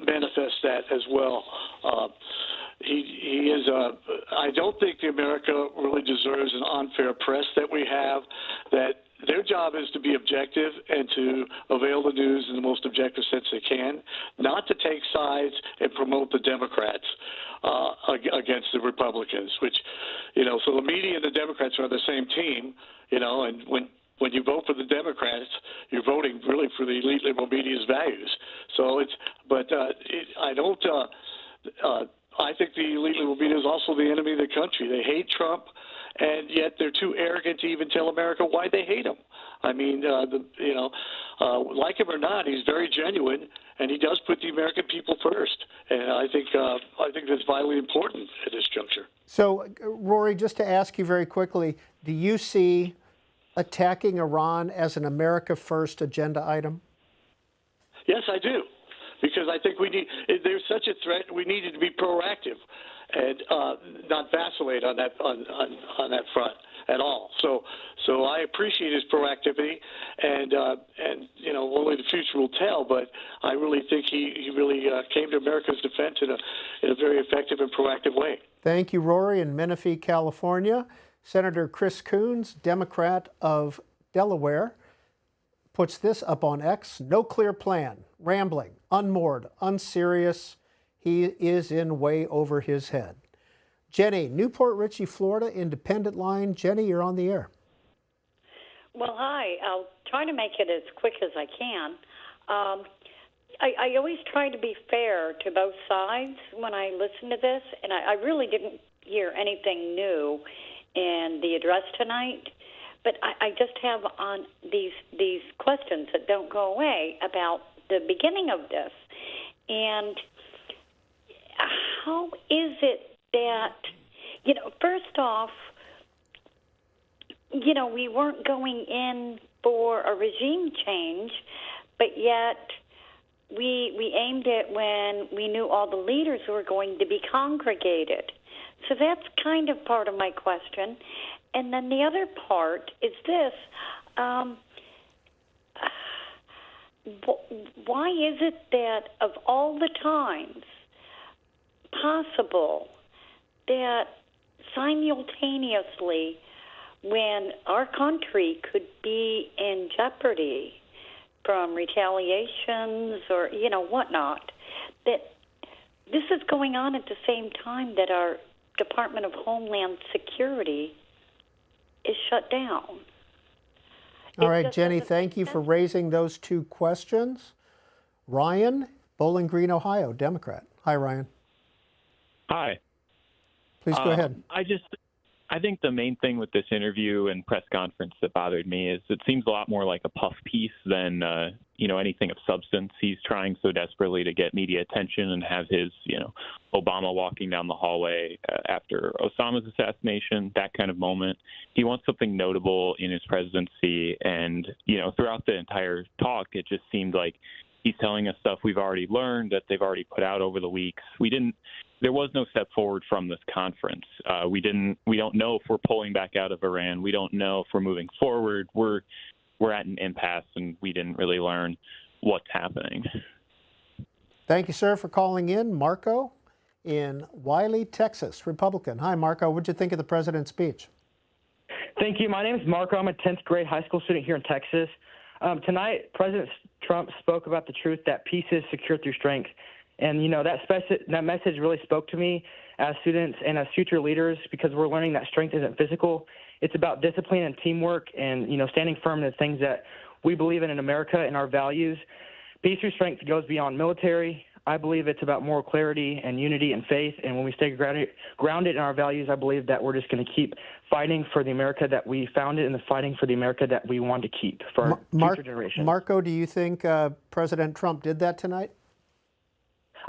manifests that as well. He is. I don't think America really deserves an unfair press that we have. That their job is to be objective and to avail the news in the most objective sense they can, not to take sides and promote the Democrats against the Republicans, which, so the media and the Democrats are on the same team, and when you vote for the Democrats, you're voting really for the elite liberal media's values. So I think the elite liberal media is also the enemy of the country. They hate Trump, and yet they're too arrogant to even tell America why they hate him. I mean, like him or not, he's very genuine, and he does put the American people first. And I think that's vitally important at this juncture. So, Rory, just to ask you very quickly, do you see attacking Iran as an America First agenda item? Yes, I do, because I think there's such a threat. We needed to be proactive and not vacillate on that front at all. So I appreciate his proactivity, and only the future will tell. But I really think he really came to America's defense in a very effective and proactive way. Thank you, Rory. In Menifee, California, Senator Chris Coons, Democrat of Delaware, puts this up on X: no clear plan, rambling, unmoored, unserious. He is in way over his head. Jenny, Newport Richey, Florida, Independent line. Jenny, you're on the air. Well, hi. I'll try to make it as quick as I can. I always try to be fair to both sides when I listen to this, and I really didn't hear anything new in the address tonight. But I just have on these questions that don't go away about the beginning of this. And how is it that, first off, we weren't going in for a regime change, but yet we aimed it when we knew all the leaders were going to be congregated. So that's kind of part of my question. And then the other part is this. Why is it that of all the times possible that simultaneously when our country could be in jeopardy from retaliations or, whatnot, that this is going on at the same time that our Department of Homeland Security is shut down? All right, Jenny, thank you for raising those two questions. Ryan, Bowling Green, Ohio, Democrat. Hi, Ryan. Hi. Please go ahead. I think the main thing with this interview and press conference that bothered me is it seems a lot more like a puff piece than, anything of substance. He's trying so desperately to get media attention and have his, Obama walking down the hallway after Osama's assassination, that kind of moment. He wants something notable in his presidency. And, throughout the entire talk, it just seemed like he's telling us stuff we've already learned, that they've already put out over the weeks. There was no step forward from this conference. We don't know if we're pulling back out of Iran. We don't know if we're moving forward. We're at an impasse, and we didn't really learn what's happening. Thank you, sir, for calling in. Marco in Wiley, Texas, Republican. Hi, Marco. What'd you think of the president's speech? Thank you. My name is Marco. I'm a 10th grade high school student here in Texas. Tonight, President Trump spoke about the truth that peace is secured through strength. And, that message really spoke to me as students and as future leaders, because we're learning that strength isn't physical. It's about discipline and teamwork and, standing firm in the things that we believe in America and our values. Peace through strength goes beyond military. I believe it's about moral clarity and unity and faith. And when we stay grounded in our values, I believe that we're just going to keep fighting for the America that we founded and fighting for the America that we want to keep for our future generations. Marco, do you think President Trump did that tonight?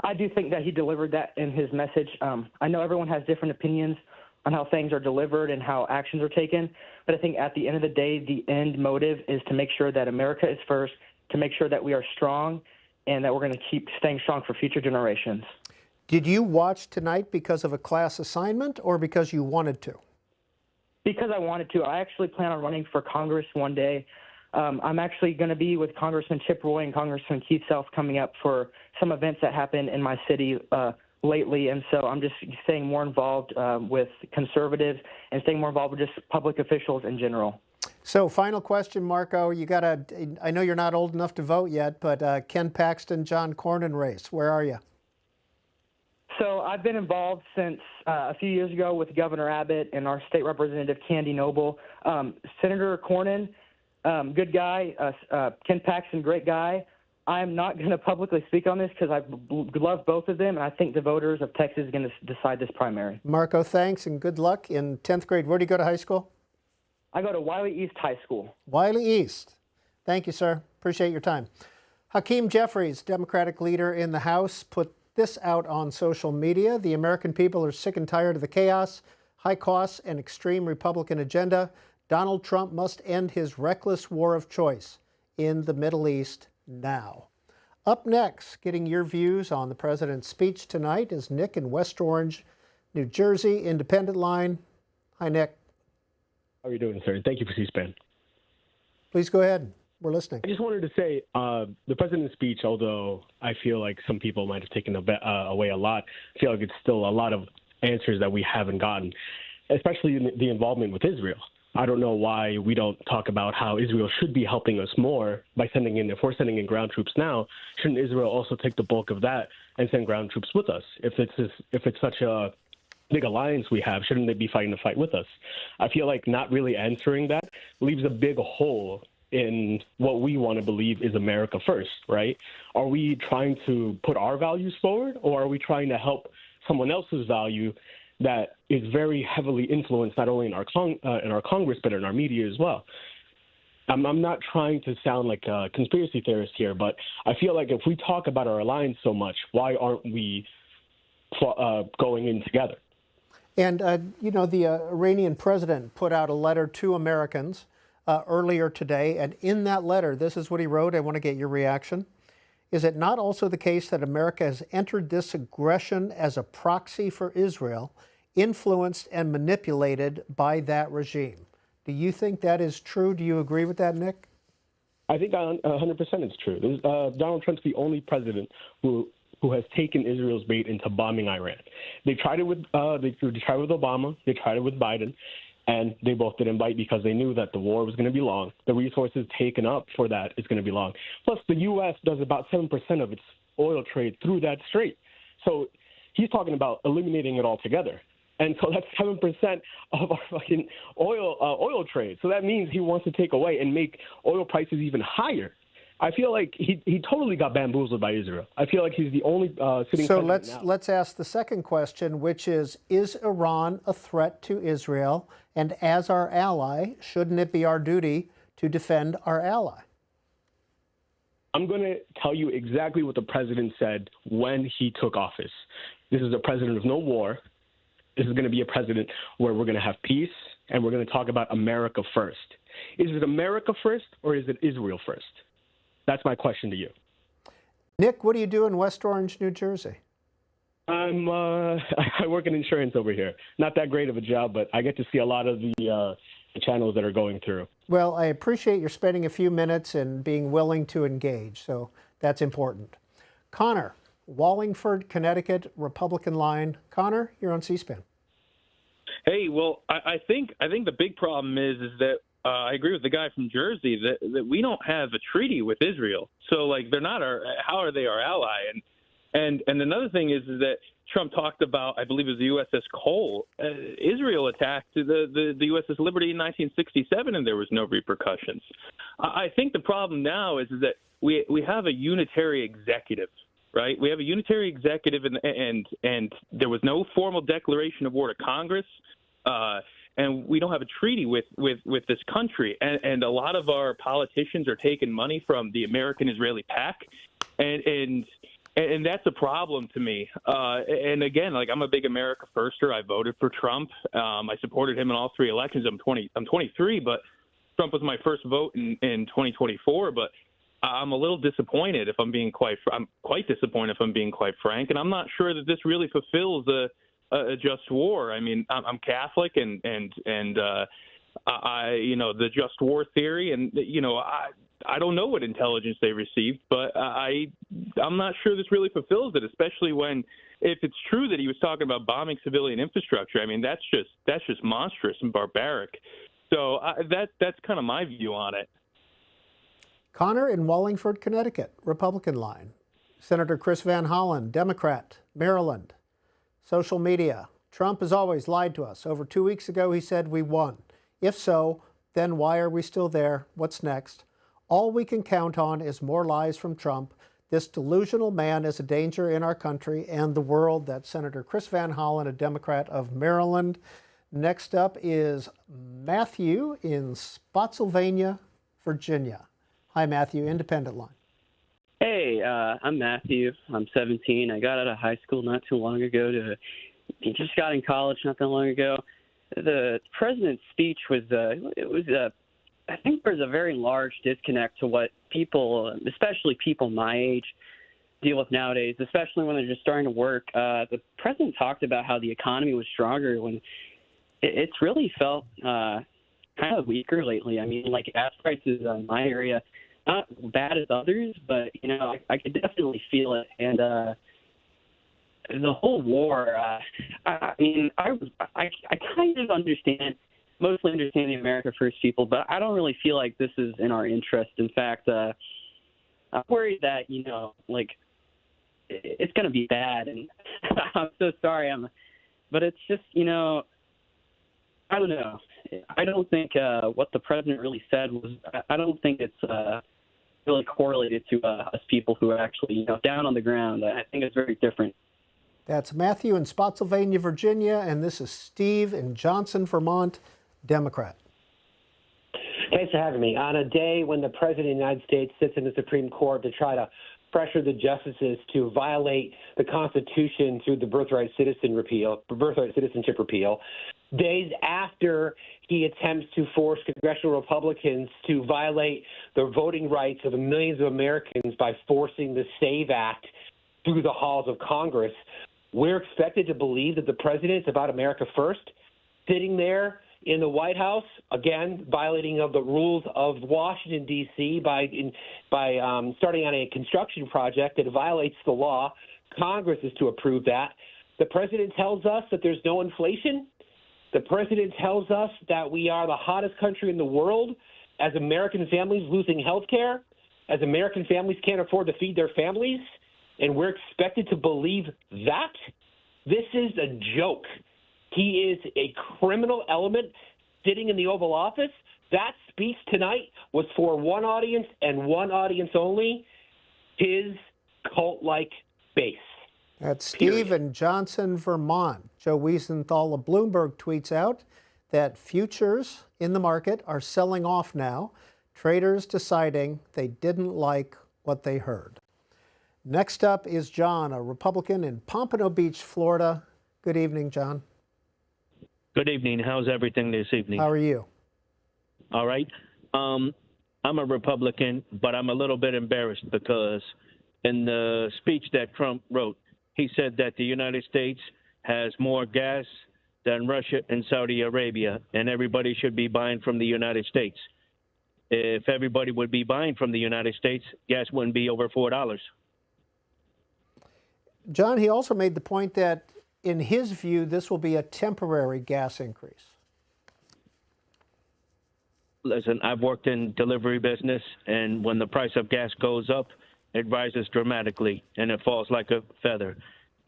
I do think that he delivered that in his message. I know everyone has different opinions on how things are delivered and how actions are taken, but I think at the end of the day, the end motive is to make sure that America is first, to make sure that we are strong, and that we're going to keep staying strong for future generations. Did you watch tonight because of a class assignment or because you wanted to? Because I wanted to. I actually plan on running for Congress one day. I'm actually going to be with Congressman Chip Roy and Congressman Keith Self coming up for some events that happen in my city lately, and so I'm just staying more involved with conservatives and staying more involved with just public officials in general. So, final question, Marco. I know you're not old enough to vote yet, but Ken Paxton, John Cornyn race, where are you? So I've been involved since a few years ago with Governor Abbott and our state representative, Candy Noble. Senator Cornyn, good guy. Ken Paxton, great guy. I'm not going to publicly speak on this because I love both of them, and I think the voters of Texas are going to decide this primary. Marco, thanks and good luck in 10th grade. Where do you go to high school? I go to Wiley East High School. Wiley East. Thank you, sir. Appreciate your time. Hakeem Jeffries, Democratic leader in the House, put this out on social media. The American people are sick and tired of the chaos, high costs, and extreme Republican agenda. Donald Trump must end his reckless war of choice in the Middle East now. Up next, getting your views on the president's speech tonight is Nick in West Orange, New Jersey, Independent Line. Hi, Nick. How are you doing, sir? Thank you for C-SPAN. Please go ahead. We're listening. I just wanted to say the president's speech, although I feel like some people might have taken away a lot, I feel like it's still a lot of answers that we haven't gotten, especially in the involvement with Israel. I don't know why we don't talk about how Israel should be helping us more by sending in, if we're sending in ground troops now, shouldn't Israel also take the bulk of that and send ground troops with us? If it's such a big alliance we have, shouldn't they be fighting the fight with us? I feel like not really answering that leaves a big hole in what we want to believe is America first, right? Are we trying to put our values forward, or are we trying to help someone else's value that is very heavily influenced not only in our Congress but in our media as well? I'm not trying to sound like a conspiracy theorist here, but I feel like if we talk about our alliance so much, why aren't we going in together? And, the Iranian president put out a letter to Americans earlier today, and in that letter, this is what he wrote. I want to get your reaction. Is it not also the case that America has entered this aggression as a proxy for Israel, influenced and manipulated by that regime? Do you think that is true? Do you agree with that, Nick? I think 100% it's true. Donald Trump's the only president who has taken Israel's bait into bombing Iran. They tried it with Obama, they tried it with Biden, and they both didn't bite because they knew that the war was going to be long. The resources taken up for that is going to be long. Plus, the U.S. does about 7% of its oil trade through that strait. So he's talking about eliminating it altogether. And so that's 7% of our fucking oil trade. So that means he wants to take away and make oil prices even higher. I feel like he totally got bamboozled by Israel. I feel like he's the only sitting president now. So let's ask the second question, which is Iran a threat to Israel? And as our ally, shouldn't it be our duty to defend our ally? I'm going to tell you exactly what the president said when he took office. This is a president of no war. This is going to be a president where we're going to have peace, and we're going to talk about America first. Is it America first, or is it Israel first? That's my question to you. Nick, what do you do in West Orange, New Jersey? I work in insurance over here. Not that great of a job, but I get to see a lot of the channels that are going through. Well, I appreciate your spending a few minutes and being willing to engage, so that's important. Connor, Wallingford, Connecticut, Republican line. Connor, you're on C-SPAN. Hey, well, I think the big problem is that I agree with the guy from Jersey that we don't have a treaty with Israel. So like they're not our. How are they our ally? And another thing is that Trump talked about, I believe it was the USS Cole. Israel attacked the USS Liberty in 1967, and there was no repercussions. I think the problem now is that we have a unitary executive. Right, we have a unitary executive, and there was no formal declaration of war to Congress, and we don't have a treaty with this country. And a lot of our politicians are taking money from the American-Israeli pact, and that's a problem to me. And again, like I'm a big America firster. I voted for Trump. I supported him in all three elections. I'm 23, but Trump was my first vote in 2024. But I'm a little disappointed if I'm quite disappointed if I'm being quite frank, and I'm not sure that this really fulfills a just war. I mean, I'm Catholic, and I the just war theory, and I don't know what intelligence they received, but I'm not sure this really fulfills it, especially when if it's true that he was talking about bombing civilian infrastructure. I mean, that's just monstrous and barbaric. So that's kind of my view on it. Connor in Wallingford, Connecticut, Republican line. Senator Chris Van Hollen, Democrat, Maryland. Social media. Trump has always lied to us. Over 2 weeks ago, he said we won. If so, then why are we still there? What's next? All we can count on is more lies from Trump. This delusional man is a danger in our country and the world. That's Senator Chris Van Hollen, a Democrat of Maryland. Next up is Matthew in Spotsylvania, Virginia. Hi, Matthew, Independent Line. Hey, I'm Matthew. I'm 17. I got out of high school not too long ago. Just got in college not that long ago. The president's speech was, I think there's a very large disconnect to what people, especially people my age, deal with nowadays, especially when they're just starting to work. The president talked about how the economy was stronger when it's really felt kind of weaker lately. I mean, like gas prices in my area, not bad as others, but I could definitely feel it. And the whole war, I kind of mostly understand the America First people, but I don't really feel like this is in our interest. In fact, I'm worried that it's going to be bad, and I'm so sorry. But it's just I don't know. I don't think what the president really said was. I don't think it's really correlated to us people who are actually down on the ground. I think it's very different. That's Matthew in Spotsylvania, Virginia, and this is Steve in Johnson, Vermont, Democrat. Thanks for having me. On a day when the President of the United States sits in the Supreme Court to try to pressure the justices to violate the Constitution through the birthright citizenship repeal, days after he attempts to force congressional Republicans to violate the voting rights of the millions of Americans by forcing the SAVE Act through the halls of Congress, we're expected to believe that the president is about America first, sitting there in the White House, again, violating of the rules of Washington, D.C. by starting on a construction project that violates the law. Congress is to approve that. The president tells us that there's no inflation. The president tells us that we are the hottest country in the world as American families losing health care, as American families can't afford to feed their families, and we're expected to believe that? This is a joke. He is a criminal element sitting in the Oval Office. That speech tonight was for one audience and one audience only, his cult-like base. That's Steve in Johnson, Vermont. Joe Wiesenthal of Bloomberg tweets out that futures in the market are selling off now, traders deciding they didn't like what they heard. Next up is John, a Republican in Pompano Beach, Florida. Good evening, John. Good evening. How's everything this evening? How are you? All right. I'm a Republican, but I'm a little bit embarrassed because in the speech that Trump wrote, he said that the United States has more gas than Russia and Saudi Arabia, and everybody should be buying from the United States. If everybody would be buying from the United States, gas wouldn't be over $4. John, he also made the point that in his view, this will be a temporary gas increase. Listen, I've worked in delivery business, and when the price of gas goes up, it rises dramatically, and it falls like a feather.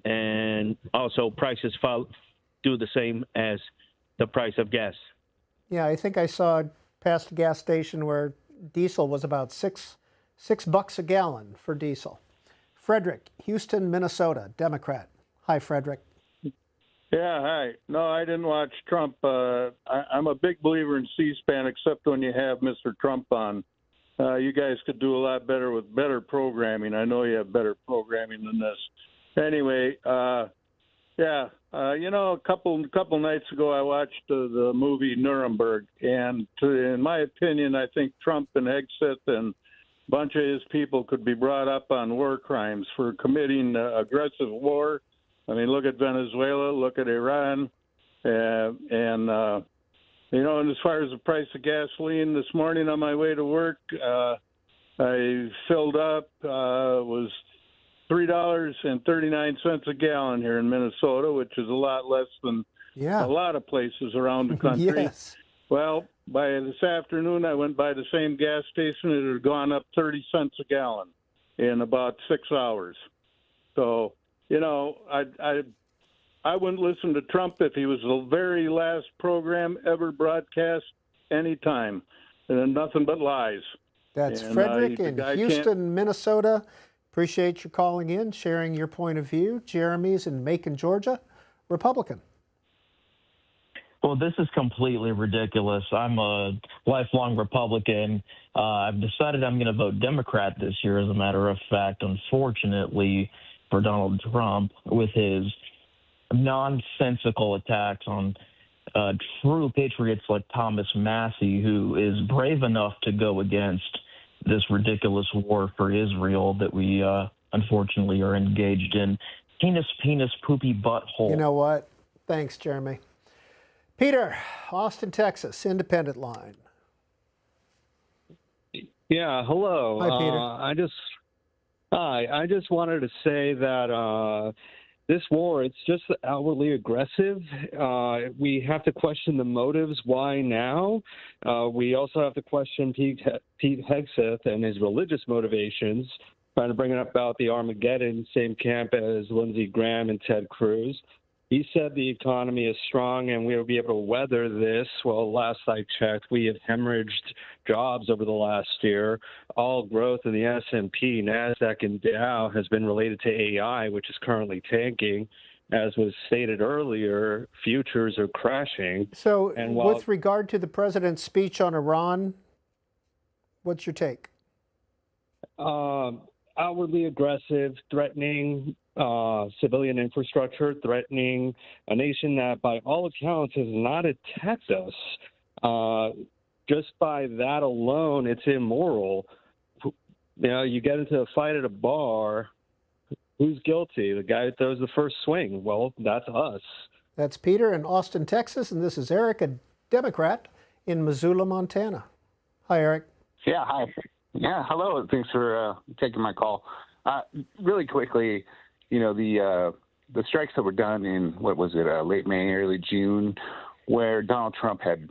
And also, prices do the same as the price of gas. Yeah, I think I saw past a gas station where diesel was about $6 a gallon for diesel. Frederick, Houston, Minnesota, Democrat. Hi, Frederick. Yeah, hi. No, I didn't watch Trump. I'm a big believer in C-SPAN, except when you have Mr. Trump on. You guys could do a lot better with better programming. I know you have better programming than this. Anyway, a couple nights ago, I watched the movie Nuremberg, and in my opinion, I think Trump and Hegseth and a bunch of his people could be brought up on war crimes for committing aggressive war. I mean, look at Venezuela, look at Iran, and as far as the price of gasoline this morning on my way to work, I filled up, was $3.39 a gallon here in Minnesota, which is a lot less than a lot of places around the country. Yes. Well, by this afternoon, I went by the same gas station. It had gone up 30 cents a gallon in about 6 hours. So, I wouldn't listen to Trump if he was the very last program ever broadcast anytime. And nothing but lies. That's And, Frederick the in guy Houston, Minnesota. Appreciate you calling in, sharing your point of view. Jeremy's in Macon, Georgia, Republican. Well, this is completely ridiculous. I'm a lifelong Republican. I've decided I'm going to vote Democrat this year, as a matter of fact, unfortunately for Donald Trump, with his nonsensical attacks on true patriots like Thomas Massey, who is brave enough to go against this ridiculous war for Israel that we unfortunately are engaged in. Penis, poopy butthole. You know what? Thanks, Jeremy. Peter, Austin, Texas, Independent Line. Yeah, hello. Hi, Peter. I just wanted to say that this war, it's just outwardly aggressive. We have to question the motives. Why now? We also have to question Pete Hegseth and his religious motivations, trying to bring it up about the Armageddon, same camp as Lindsey Graham and Ted Cruz. He said the economy is strong and we will be able to weather this. Well, last I checked, we have hemorrhaged jobs over the last year. All growth in the S&P, NASDAQ, and Dow has been related to AI, which is currently tanking. As was stated earlier, futures are crashing. So and while, with regard to the president's speech on Iran, what's your take? Outwardly aggressive, threatening civilian infrastructure, threatening a nation that, by all accounts, has not attacked us. Just by that alone, it's immoral. You get into a fight at a bar, who's guilty? The guy who throws the first swing. Well, that's us. That's Peter in Austin, Texas, and this is Eric, a Democrat in Missoula, Montana. Hi, Eric. Yeah, hi. Yeah, hello. Thanks for taking my call. Really quickly, the strikes that were done in, late May, early June, where Donald Trump had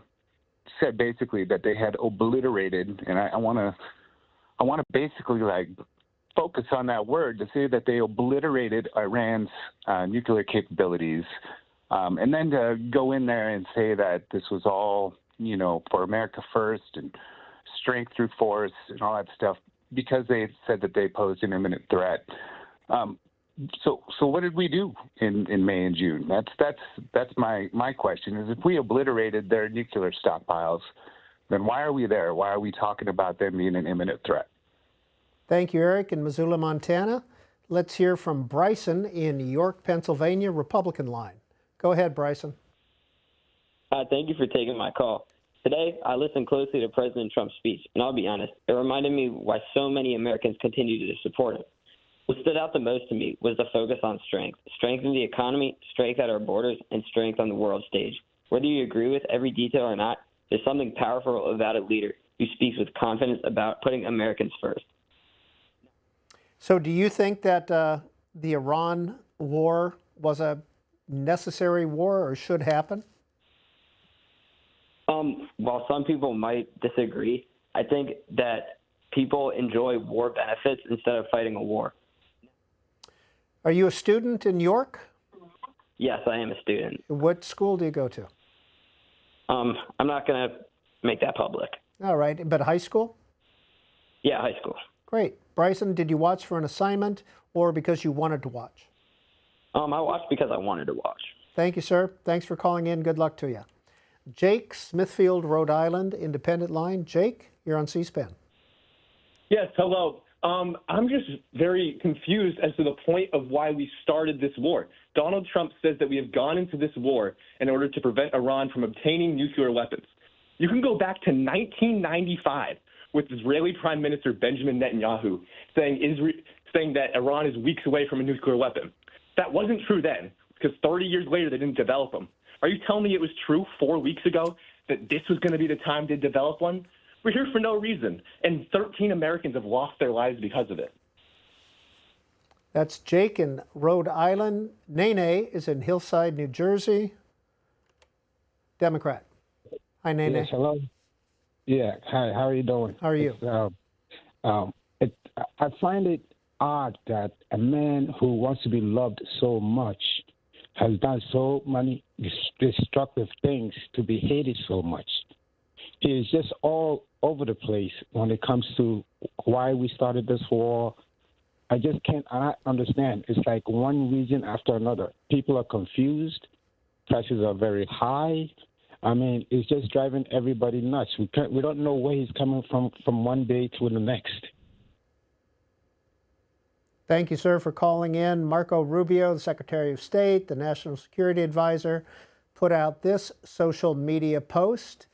said basically that they had obliterated, and I want to basically focus on that word, to say that they obliterated Iran's nuclear capabilities, and then to go in there and say that this was all, for America first and strength through force and all that stuff, because they said that they posed an imminent threat. So what did we do in May and June? That's my question, is if we obliterated their nuclear stockpiles, then why are we there? Why are we talking about them being an imminent threat? Thank you, Eric, in Missoula, Montana. Let's hear from Bryson in York, Pennsylvania, Republican line. Go ahead, Bryson. Thank you for taking my call. Today, I listened closely to President Trump's speech, and I'll be honest, it reminded me why so many Americans continue to support him. What stood out the most to me was the focus on strength. Strength in the economy, strength at our borders, and strength on the world stage. Whether you agree with every detail or not, there's something powerful about a leader who speaks with confidence about putting Americans first. So do you think that the Iran war was a necessary war or should happen? While some people might disagree, I think that people enjoy war benefits instead of fighting a war. Are you a student in York? Yes, I am a student. What school do you go to? I'm not going to make that public. All right, but high school? Yeah, high school. Great. Bryson, did you watch for an assignment or because you wanted to watch? I watched because I wanted to watch. Thank you, sir. Thanks for calling in. Good luck to you. Jake, Smithfield, Rhode Island, Independent Line. Jake, you're on C-SPAN. Yes, hello. I'm just very confused as to the point of why we started this war. Donald Trump says that we have gone into this war in order to prevent Iran from obtaining nuclear weapons. You can go back to 1995 with Israeli Prime Minister Benjamin Netanyahu saying that Iran is weeks away from a nuclear weapon. That wasn't true then, because 30 years later they didn't develop them. Are you telling me it was true 4 weeks ago that this was going to be the time to develop one? We're here for no reason, and 13 Americans have lost their lives because of it. That's Jake in Rhode Island. Nene is in Hillside, New Jersey. Democrat. Hi, Nene. Yes, hello. Yeah, hi, how are you doing? How are you? I find it odd that a man who wants to be loved so much has done so many destructive things to be hated so much. He is just all over the place when it comes to why we started this war. I just can't understand. It's like one reason after another. People are confused. Prices are very high. I mean, it's just driving everybody nuts. We don't know where he's coming from one day to the next. Thank you, sir, for calling in. Marco Rubio, the Secretary of State, the National Security Advisor, put out this social media post.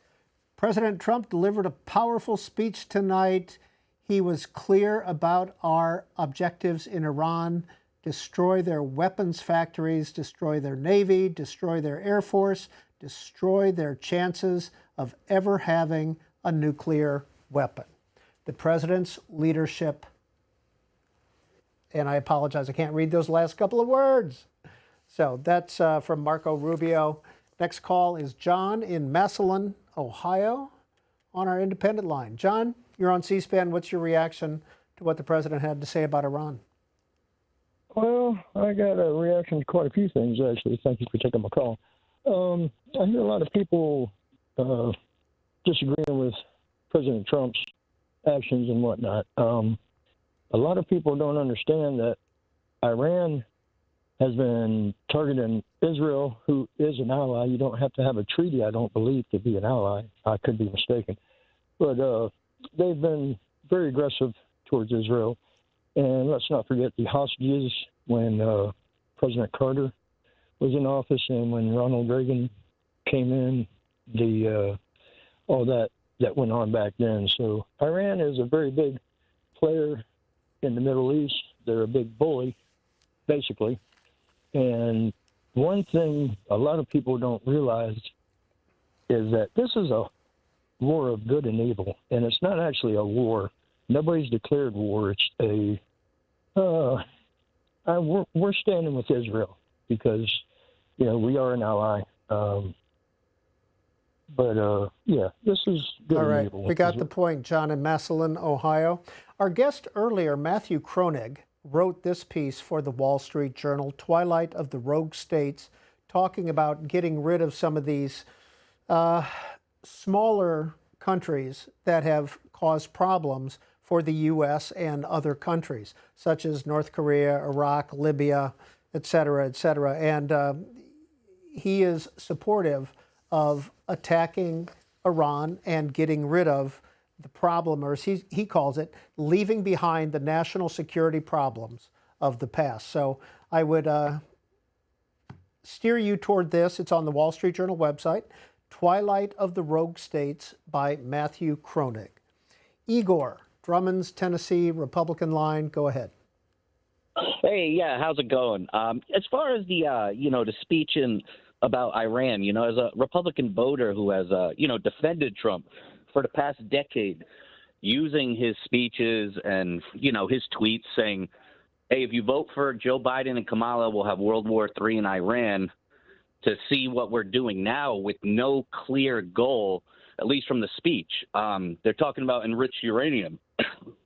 President Trump delivered a powerful speech tonight. He was clear about our objectives in Iran: destroy their weapons factories, destroy their Navy, destroy their Air Force, destroy their chances of ever having a nuclear weapon. The president's leadership, and I apologize, I can't read those last couple of words. So that's from Marco Rubio. Next call is John in Massillon, Ohio, on our independent line. John, you're on C-SPAN. What's your reaction to what the president had to say about Iran? Well, I got a reaction to quite a few things, actually. Thank you for taking my call. I hear a lot of people disagreeing with President Trump's actions and whatnot. A lot of people don't understand that Iran has been targeting Israel, who is an ally. You don't have to have a treaty, I don't believe, to be an ally. I could be mistaken. But they've been very aggressive towards Israel. And let's not forget the hostages when President Carter was in office and when Ronald Reagan came in, all that went on back then. So Iran is a very big player in the Middle East. They're a big bully, basically. And one thing a lot of people don't realize is that this is a war of good and evil, and it's not actually a war. Nobody's declared war. It's we're standing with Israel because, we are an ally. Yeah, this is good All and right, evil. we got the point, John in Massillon, Ohio. Our guest earlier, Matthew Kroenig, wrote this piece for the Wall Street Journal, Twilight of the Rogue States, talking about getting rid of some of these smaller countries that have caused problems for the U.S. and other countries, such as North Korea, Iraq, Libya, et cetera, et cetera. And he is supportive of attacking Iran and getting rid of the problem, or as he calls it, leaving behind the national security problems of the past. So I would steer you toward this. It's on the Wall Street Journal website, Twilight of the Rogue States by Matthew Kroenig. Igor, Drummond's, Tennessee, Republican line, go ahead. Hey, yeah, how's it going? As far as the, the speech about Iran, as a Republican voter who has, defended Trump for the past decade, using his speeches and, his tweets saying, hey, if you vote for Joe Biden and Kamala, we'll have World War III in Iran. to see what we're doing now with no clear goal, at least from the speech. They're talking about enriched uranium.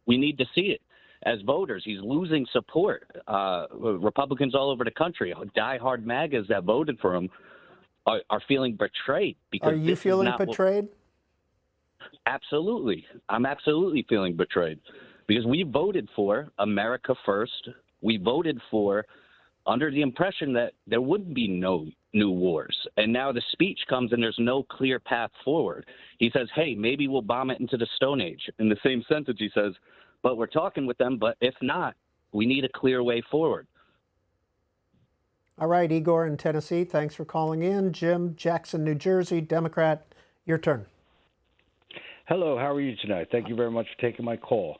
We need to see it. As voters, he's losing support. Republicans all over the country, diehard MAGAs that voted for him, are feeling betrayed. Because Are you feeling betrayed? Absolutely. I'm absolutely feeling betrayed because we voted for America first. We voted for under the impression that there would be no new wars. And now the speech comes and there's no clear path forward. He says, hey, maybe we'll bomb it into the Stone Age. In the same sentence, he says, but we're talking with them. But if not, we need a clear way forward. All right, Igor in Tennessee, thanks for calling in. Jim, Jackson, New Jersey, Democrat, your turn. Hello, how are you tonight? Thank you very much for taking my call.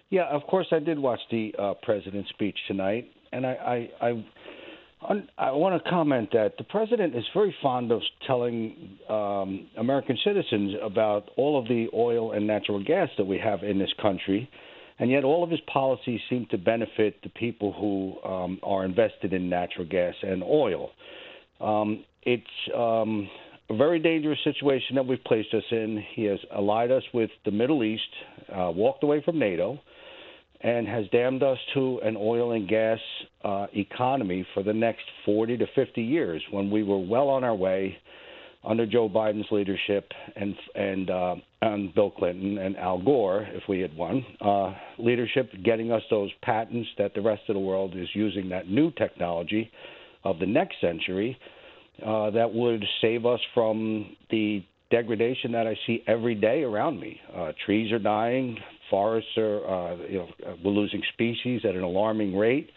Yeah, of course, I did watch the president's speech tonight, and I want to comment that the president is very fond of telling American citizens about all of the oil and natural gas that we have in this country, and yet all of his policies seem to benefit the people who are invested in natural gas and oil. It's a very dangerous situation that we've placed us in. He has allied us with the Middle East, walked away from NATO, and has damned us to an oil and gas economy for the next 40 to 50 years when we were well on our way under Joe Biden's leadership and Bill Clinton and Al Gore, if we had won, leadership, getting us those patents that the rest of the world is using, that new technology of the next century that would save us from the degradation that I see every day around me. Trees are dying, forests are, we're losing species at an alarming rate.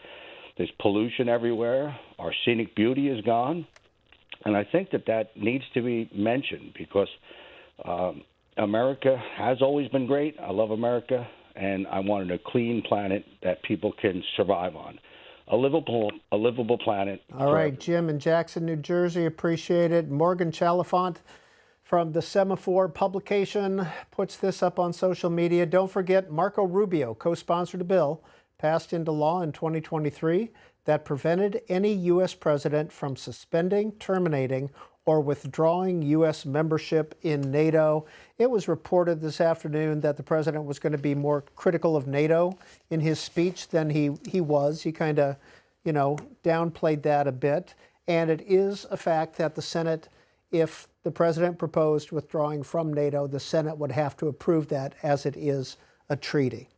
There's pollution everywhere. Our scenic beauty is gone. And I think that needs to be mentioned because America has always been great. I love America, and I wanted a clean planet that people can survive on. A livable planet. All right, Jim in Jackson, New Jersey, appreciate it. Morgan Chalifant from the Semaphore publication puts this up on social media. Don't forget, Marco Rubio co-sponsored a bill passed into law in 2023 that prevented any U.S. president from suspending, terminating, or withdrawing U.S. membership in NATO. It was reported this afternoon that the president was going to be more critical of NATO in his speech than he was. He kind of, downplayed that a bit. And it is a fact that the Senate, if the president proposed withdrawing from NATO, the Senate would have to approve that as it is a treaty.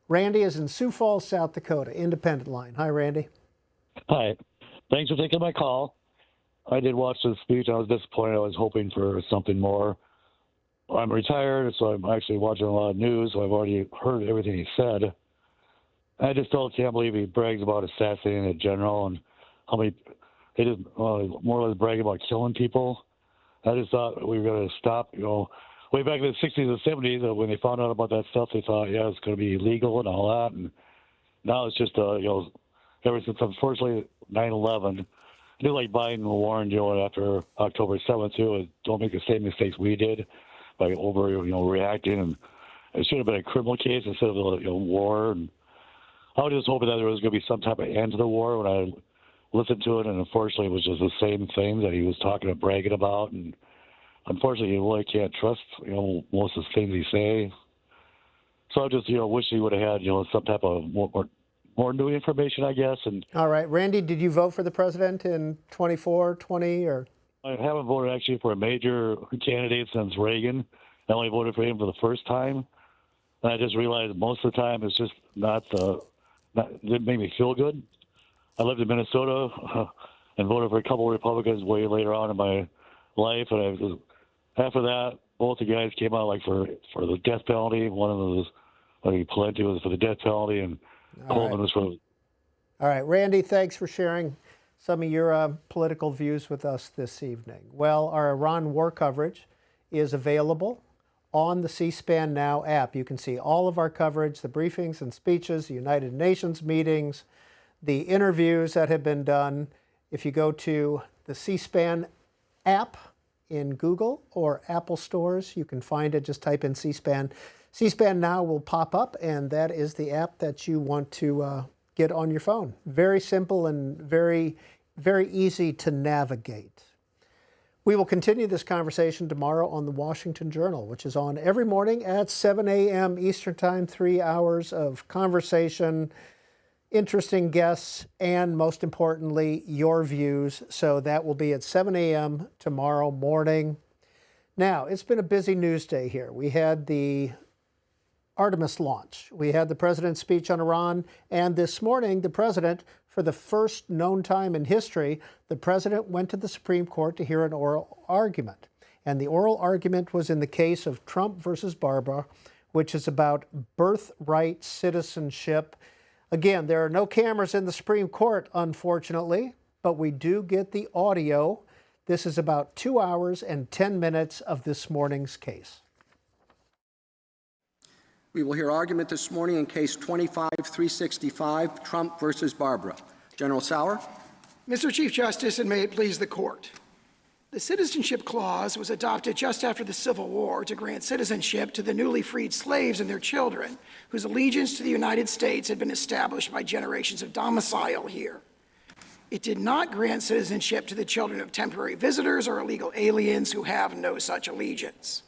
Randy is in Sioux Falls, South Dakota, independent line. Hi, Randy. Hi. Thanks for taking my call. I did watch the speech. I was disappointed. I was hoping for something more. I'm retired, so I'm actually watching a lot of news, so I've already heard everything he said. I just still can't believe he brags about assassinating a general and how many he just more or less brag about killing people. I just thought we were going to stop, way back in the 60s and 70s, when they found out about that stuff, they thought, yeah, it's going to be illegal and all that. And now it's just, ever since, unfortunately, 9/11, I do like Biden and Warren doing after October 7th, too, don't make the same mistakes we did by reacting. And it should have been a criminal case instead of a war. And I was just hoping that there was going to be some type of end to the war when I listened to it, and unfortunately it was just the same thing that he was talking and bragging about. And unfortunately, you really can't trust, most of the things he say. So I just, wish he would have had, some type of more new information, I guess. And all right, Randy, did you vote for the president in 24, 20, or? I haven't voted actually for a major candidate since Reagan. I only voted for him for the first time. And I just realized most of the time it's just it didn't make me feel good. I lived in Minnesota and voted for a couple of Republicans way later on in my life. And after that, both the guys came out for the death penalty. One of them was, Pawlenty was for the death penalty, and Coleman was for. All right, Randy, thanks for sharing some of your political views with us this evening. Well, our Iran war coverage is available on the C-SPAN Now app. You can see all of our coverage, the briefings and speeches, the United Nations meetings, the interviews that have been done. If you go to the C-SPAN app in Google or Apple stores, you can find it. Just type in C-SPAN. C-SPAN Now will pop up, and that is the app that you want to get on your phone. Very simple and very, very easy to navigate. We will continue this conversation tomorrow on the Washington Journal, which is on every morning at 7 a.m. Eastern Time, 3 hours of conversation, interesting guests, and most importantly, your views. So that will be at 7 a.m. tomorrow morning. Now, it's been a busy news day here. We had the Artemis launch. We had the president's speech on Iran, and this morning, the president, for the first known time in history, the president went to the Supreme Court to hear an oral argument. And the oral argument was in the case of Trump versus Barbara, which is about birthright citizenship. Again, there are no cameras in the Supreme Court, unfortunately, but we do get the audio. This is about 2 hours and 10 minutes of this morning's case. We will hear argument this morning in Case 25-365, Trump versus Barbara. General Sauer. Mr. Chief Justice, and may it please the Court. The Citizenship Clause was adopted just after the Civil War to grant citizenship to the newly freed slaves and their children, whose allegiance to the United States had been established by generations of domicile here. It did not grant citizenship to the children of temporary visitors or illegal aliens who have no such allegiance.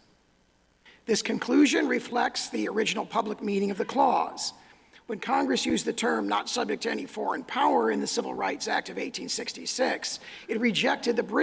This conclusion reflects the original public meaning of the clause. When Congress used the term "not subject to any foreign power" in the Civil Rights Act of 1866, it rejected the